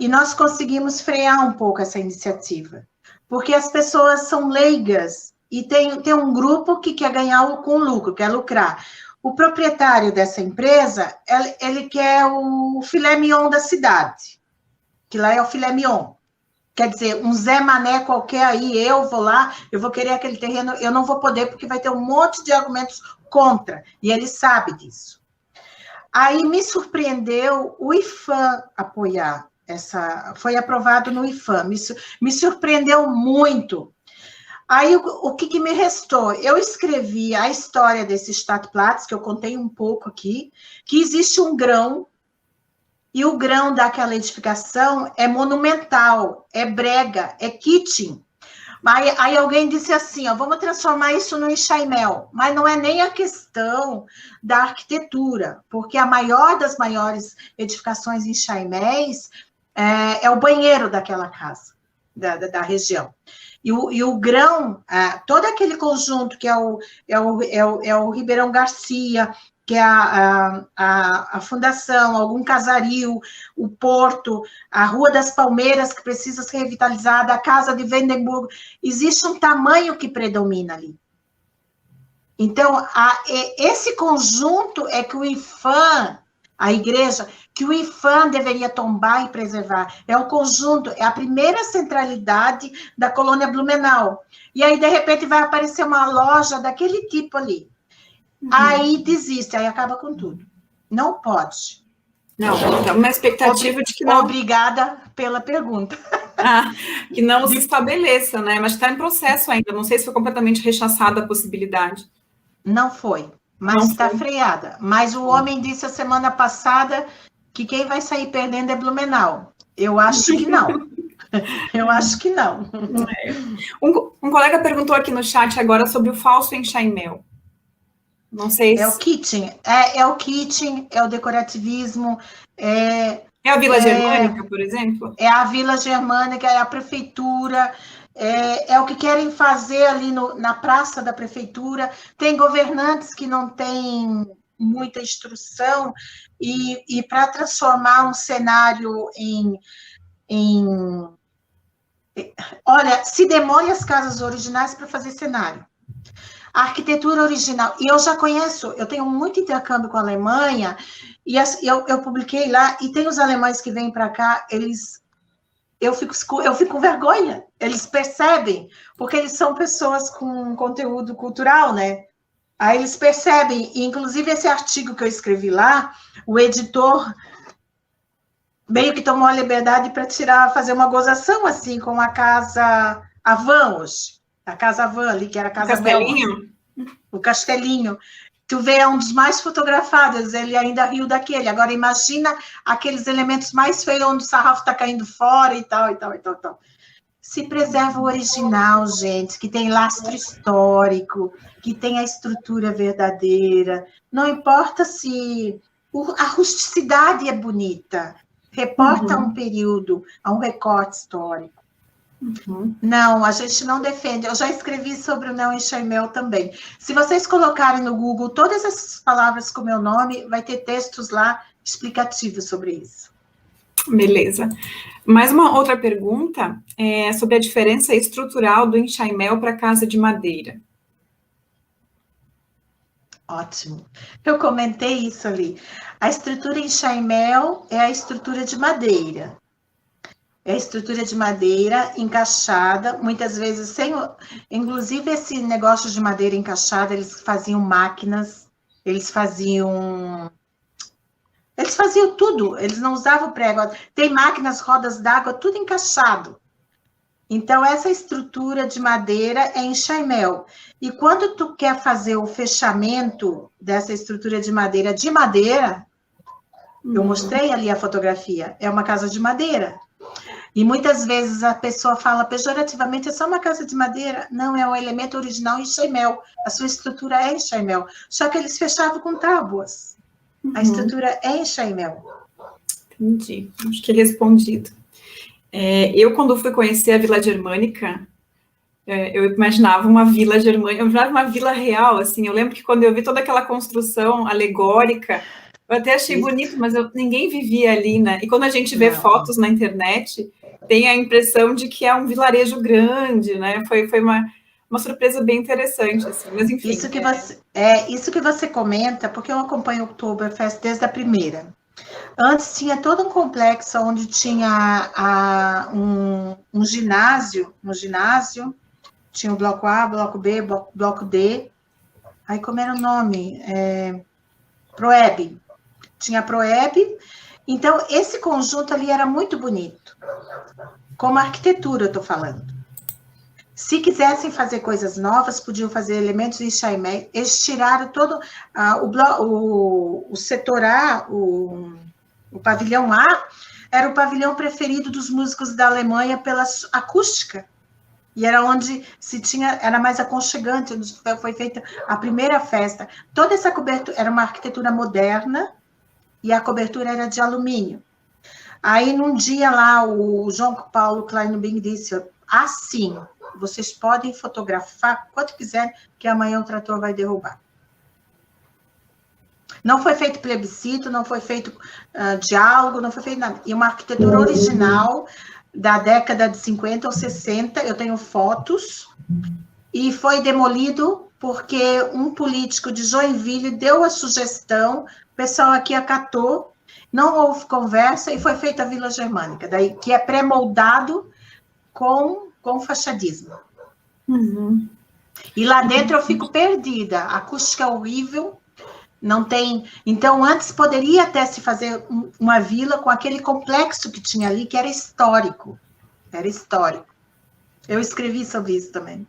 e nós conseguimos frear um pouco essa iniciativa, porque as pessoas são leigas e tem um grupo que quer ganhar com lucro, quer lucrar. O proprietário dessa empresa, ele quer o filé mignon da cidade, que lá é o filé mignon. Quer dizer, um Zé Mané qualquer aí, eu vou lá, eu vou querer aquele terreno, eu não vou poder, porque vai ter um monte de argumentos contra, e ele sabe disso. Aí me surpreendeu o IPHAN apoiar foi aprovado no IPHAN, me surpreendeu muito. Aí o que me restou? Eu escrevi a história desse Stadtplatz, que eu contei um pouco aqui, que existe um grão, e o grão daquela edificação é monumental, é brega, é kitchen. Aí alguém disse assim, ó, vamos transformar isso no enxaimel. Mas não é nem a questão da arquitetura, porque a maior das maiores edificações enxaiméis é o banheiro daquela casa, da região. E o grão, todo aquele conjunto que é o Ribeirão Garcia, que é a fundação, algum casario, o Porto, a Rua das Palmeiras, que precisa ser revitalizada, a Casa de Vandenburgo, existe um tamanho que predomina ali. Então, esse conjunto é que o IPHAN, a igreja, que o IPHAN deveria tombar e preservar. É o conjunto, é a primeira centralidade da colônia Blumenau. E aí, de repente, vai aparecer uma loja daquele tipo ali. Aí desiste, aí acaba com tudo. Não pode. Não, é uma expectativa de que não... Obrigada pela pergunta. Que não se estabeleça, né? Mas está em processo ainda, não sei se foi completamente rechaçada a possibilidade. Não foi, mas está freada. Mas o homem disse a semana passada que quem vai sair perdendo é Blumenau. Eu acho que não. Eu acho que não. Um colega perguntou aqui no chat agora sobre o falso enxaimel. Não sei se... É o kitchen, é o kitchen, é o decorativismo, É a Vila Germânica, por exemplo? É a Vila Germânica, é a prefeitura, é o que querem fazer ali na praça da prefeitura. Tem governantes que não têm muita instrução e para transformar um cenário Olha, se demole as casas originais para fazer cenário. A arquitetura original, e eu já conheço, eu tenho muito intercâmbio com a Alemanha, e eu publiquei lá, e tem os alemães que vêm para cá, eu fico com vergonha, eles percebem, porque eles são pessoas com conteúdo cultural, né? Aí eles percebem, e inclusive esse artigo que eu escrevi lá, o editor meio que tomou a liberdade para fazer uma gozação, assim, com a casa Avan hoje. A Casa Avan ali, que era a Casa Castelinho? O Castelinho. Tu vê, é um dos mais fotografados, ele ainda riu daquele. Agora, imagina aqueles elementos mais feios, onde o sarrafo está caindo fora e tal. Se preserva o original, gente, que tem lastro histórico, que tem a estrutura verdadeira. Não importa se a rusticidade é bonita, reporta um período, a um recorte histórico. Não, a gente não defende. Eu já escrevi sobre o neo-enxaimel também. Se vocês colocarem no Google todas essas palavras com meu nome, vai ter textos lá explicativos sobre isso. Beleza. Mais uma outra pergunta é sobre a diferença estrutural do enxaimel para a casa de madeira. Ótimo. Eu comentei isso ali. A estrutura enxaimel é a estrutura de madeira. É a estrutura de madeira encaixada, muitas vezes sem... Inclusive, esse negócio de madeira encaixada, eles faziam máquinas, eles faziam tudo, eles não usavam prego. Tem máquinas, rodas d'água, tudo encaixado. Então, essa estrutura de madeira é enxaimel. E quando tu quer fazer o fechamento dessa estrutura de madeira, eu mostrei ali a fotografia, é uma casa de madeira. E muitas vezes a pessoa fala pejorativamente, é só uma casa de madeira. Não, é o elemento original enxaimel. A sua estrutura é enxaimel. Só que eles fechavam com tábuas. A estrutura é enxaimel. Entendi. Acho que é respondido. Eu, quando fui conhecer a Vila Germânica, eu imaginava uma vila germânica, eu imaginava uma vila real, assim. Eu lembro que quando eu vi toda aquela construção alegórica, eu até achei bonito, mas ninguém vivia ali, né? E quando a gente vê Não. fotos na internet, tem a impressão de que é um vilarejo grande, né? Foi uma surpresa bem interessante, assim. Mas enfim. Isso que você comenta, porque eu acompanho o Oktoberfest desde a primeira. Antes tinha todo um complexo onde tinha um ginásio, tinha o bloco A, bloco B, bloco D. Aí como era o nome? Proeb. Tinha a Proeb. Então, esse conjunto ali era muito bonito. Como arquitetura, eu estou falando. Se quisessem fazer coisas novas, podiam fazer elementos em Chaimet. Eles tiraram todo o setor A, o pavilhão A, era o pavilhão preferido dos músicos da Alemanha pela acústica. E era onde era mais aconchegante, onde foi feita a primeira festa. Toda essa cobertura era uma arquitetura moderna e a cobertura era de alumínio. Aí, num dia lá, o João Paulo Kleinbing disse assim, vocês podem fotografar quanto quiserem, que amanhã o trator vai derrubar. Não foi feito plebiscito, não foi feito diálogo, não foi feito nada. E uma arquitetura original da década de 50 ou 60, eu tenho fotos, e foi demolido porque um político de Joinville deu a sugestão, o pessoal aqui acatou, não houve conversa e foi feita a Vila Germânica, daí, que é pré-moldado com fachadismo. Uhum. E lá dentro eu fico perdida, a acústica é horrível, não tem... Então, antes poderia até se fazer uma vila com aquele complexo que tinha ali, que era histórico. Era histórico. Eu escrevi sobre isso também.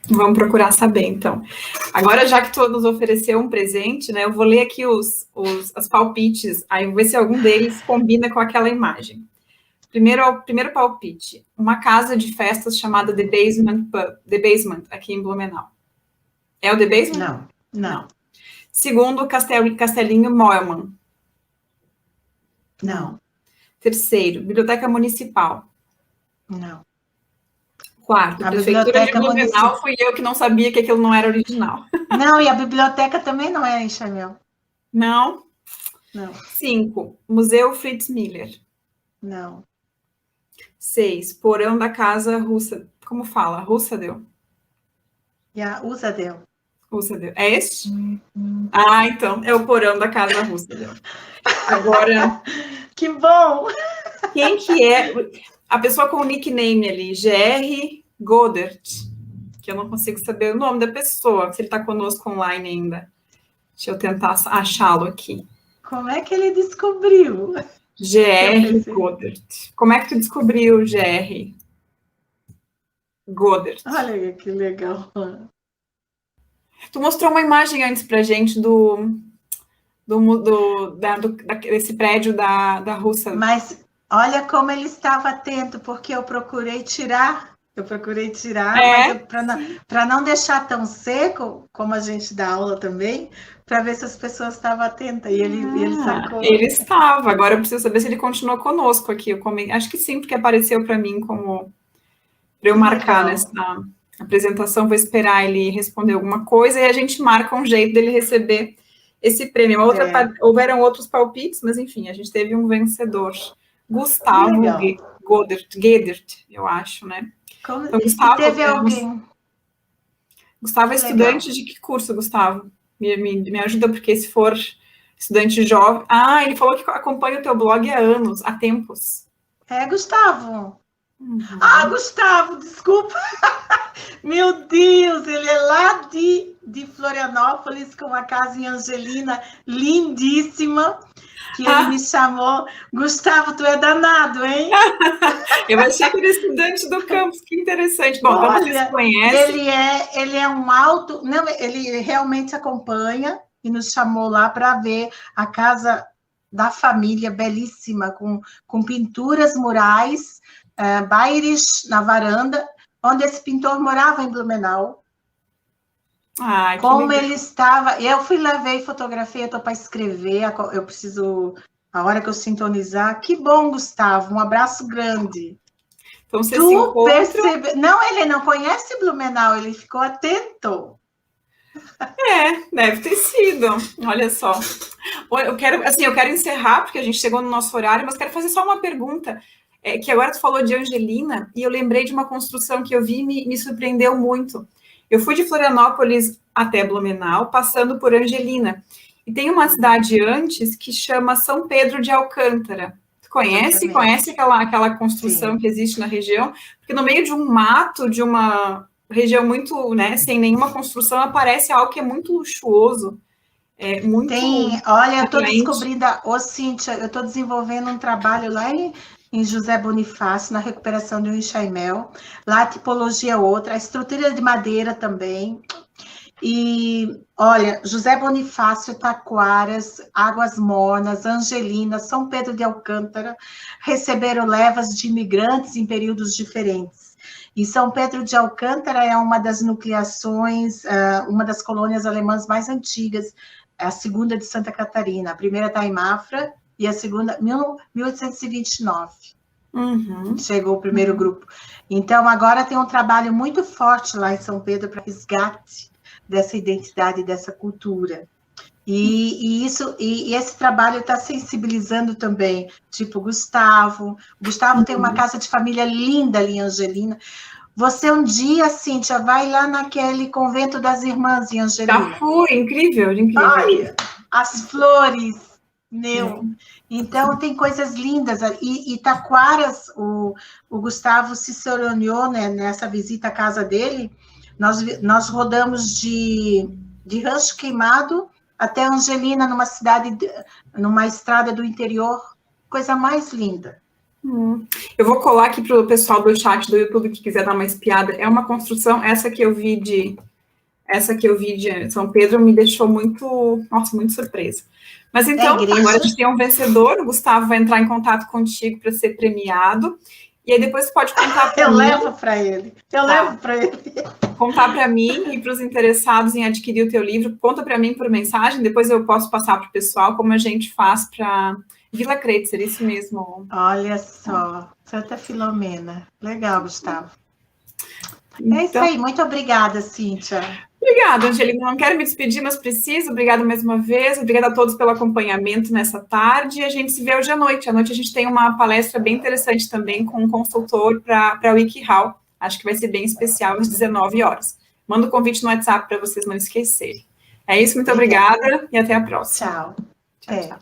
Vamos procurar saber, então. Agora, já que tu nos ofereceu um presente, né, eu vou ler aqui os palpites, aí eu vou ver se algum deles combina com aquela imagem. Primeiro palpite, uma casa de festas chamada The Basement Pub, The Basement, aqui em Blumenau. É o The Basement? Não. Segundo, Castelinho Moelman. Não. Terceiro, Biblioteca Municipal. Não. Quarto, a Prefeitura de Blumenau, fui eu que não sabia que aquilo não era original. Não, e a biblioteca também não é em Chamel. Não? Não. 5, Museu Fritz Miller. Não. 6, Porão da Casa Russa. Como fala? Russadel. Usadel. Russadel. É este? Ah, então, é o Porão da Casa Russadel. Agora... Que bom! Quem que é... A pessoa com o nickname ali, GR Godert, que eu não consigo saber o nome da pessoa, se ele está conosco online ainda. Deixa eu tentar achá-lo aqui. Como é que ele descobriu? GR Godert. Como é que tu descobriu o GR Godert? Olha que legal. Tu mostrou uma imagem antes pra gente desse prédio da Rússia. Mas olha como ele estava atento, porque eu procurei tirar, para não deixar tão seco, como a gente dá aula também, para ver se as pessoas estavam atentas. E ele sacou. Ele estava. Agora eu preciso saber se ele continua conosco aqui. Acho que sim, porque apareceu para mim como para eu marcar nessa apresentação. Vou esperar ele responder alguma coisa e a gente marca um jeito dele receber esse prêmio. Houveram outros palpites, mas enfim, a gente teve um vencedor. Gustavo Gedert, eu acho, né? Então, Gustavo, teve alguém. Gustavo é estudante de que curso, Gustavo? Me ajuda, porque se for estudante jovem... Ah, ele falou que acompanha o teu blog há tempos. Gustavo. Uhum. Ah, Gustavo, desculpa. Meu Deus, ele é lá de Florianópolis, com uma casa em Angelina, lindíssima, que ele me chamou. Gustavo, tu é danado, hein? Eu achei que ele era estudante do campus, que interessante. Bom, então vocês conhecem. Ele é um alto... Não, ele realmente acompanha e nos chamou lá para ver a casa da família, belíssima, com pinturas murais, Bairish na varanda, onde esse pintor morava em Blumenau. Como ele estava... Eu fui lá ver e fotografei, eu estou para escrever, eu preciso A hora que eu sintonizar. Que bom, Gustavo. Um abraço grande. Então, você se encontra... Não, ele não conhece Blumenau, ele ficou atento. Deve ter sido. Olha só. Eu quero encerrar, porque a gente chegou no nosso horário, mas quero fazer só uma pergunta. Que agora tu falou de Angelina, e eu lembrei de uma construção que eu vi e me surpreendeu muito. Eu fui de Florianópolis até Blumenau, passando por Angelina. E tem uma cidade antes que chama São Pedro de Alcântara. Tu conhece? Conhece aquela construção Sim. que existe na região? Porque no meio de um mato, de uma região muito, né, sem nenhuma construção, aparece algo que é muito luxuoso. Muito olha, eu estou descobrindo, Cíntia, eu estou desenvolvendo um trabalho lá em José Bonifácio, na recuperação de um enxaimel. Lá a tipologia é outra, a estrutura de madeira também. E, olha, José Bonifácio, Taquaras, Águas Mornas, Angelina, São Pedro de Alcântara, receberam levas de imigrantes em períodos diferentes. E São Pedro de Alcântara é uma das nucleações, uma das colônias alemãs mais antigas, a segunda de Santa Catarina. A primeira está em Mafra e a segunda, 1829. Chegou o primeiro grupo. Então, agora tem um trabalho muito forte lá em São Pedro para resgate dessa identidade, dessa cultura. E esse trabalho está sensibilizando também, tipo, Gustavo tem uma casa de família linda ali em Angelina. Você um dia, Cíntia, vai lá naquele convento das irmãs em Angelina. Já fui, incrível. Ai, as flores, Então, tem coisas lindas. E Taquaras, o Gustavo se soroneou, né, nessa visita à casa dele. Nós rodamos de Rancho Queimado até Angelina, numa estrada do interior, coisa mais linda. Eu vou colar aqui para o pessoal do chat do YouTube que quiser dar uma espiada. É uma construção, essa que eu vi de São Pedro me deixou muito surpresa. Mas então, agora a gente tem um vencedor, o Gustavo vai entrar em contato contigo para ser premiado. E aí depois você pode contar para mim. Eu levo para ele. Contar para mim e para os interessados em adquirir o teu livro. Conta para mim por mensagem, depois eu posso passar para o pessoal como a gente faz para Vila Kretzer, isso mesmo. Olha só, Santa Filomena. Legal, Gustavo. Então, é isso aí, muito obrigada, Cíntia. Obrigada, Angelina. Não quero me despedir, mas preciso. Obrigada mais uma vez. Obrigada a todos pelo acompanhamento nessa tarde. E a gente se vê hoje à noite. À noite a gente tem uma palestra bem interessante também com um consultor para a WikiHow. Acho que vai ser bem especial às 19 horas. Manda o convite no WhatsApp para vocês não esquecerem. É isso, muito obrigada e até a próxima. Tchau.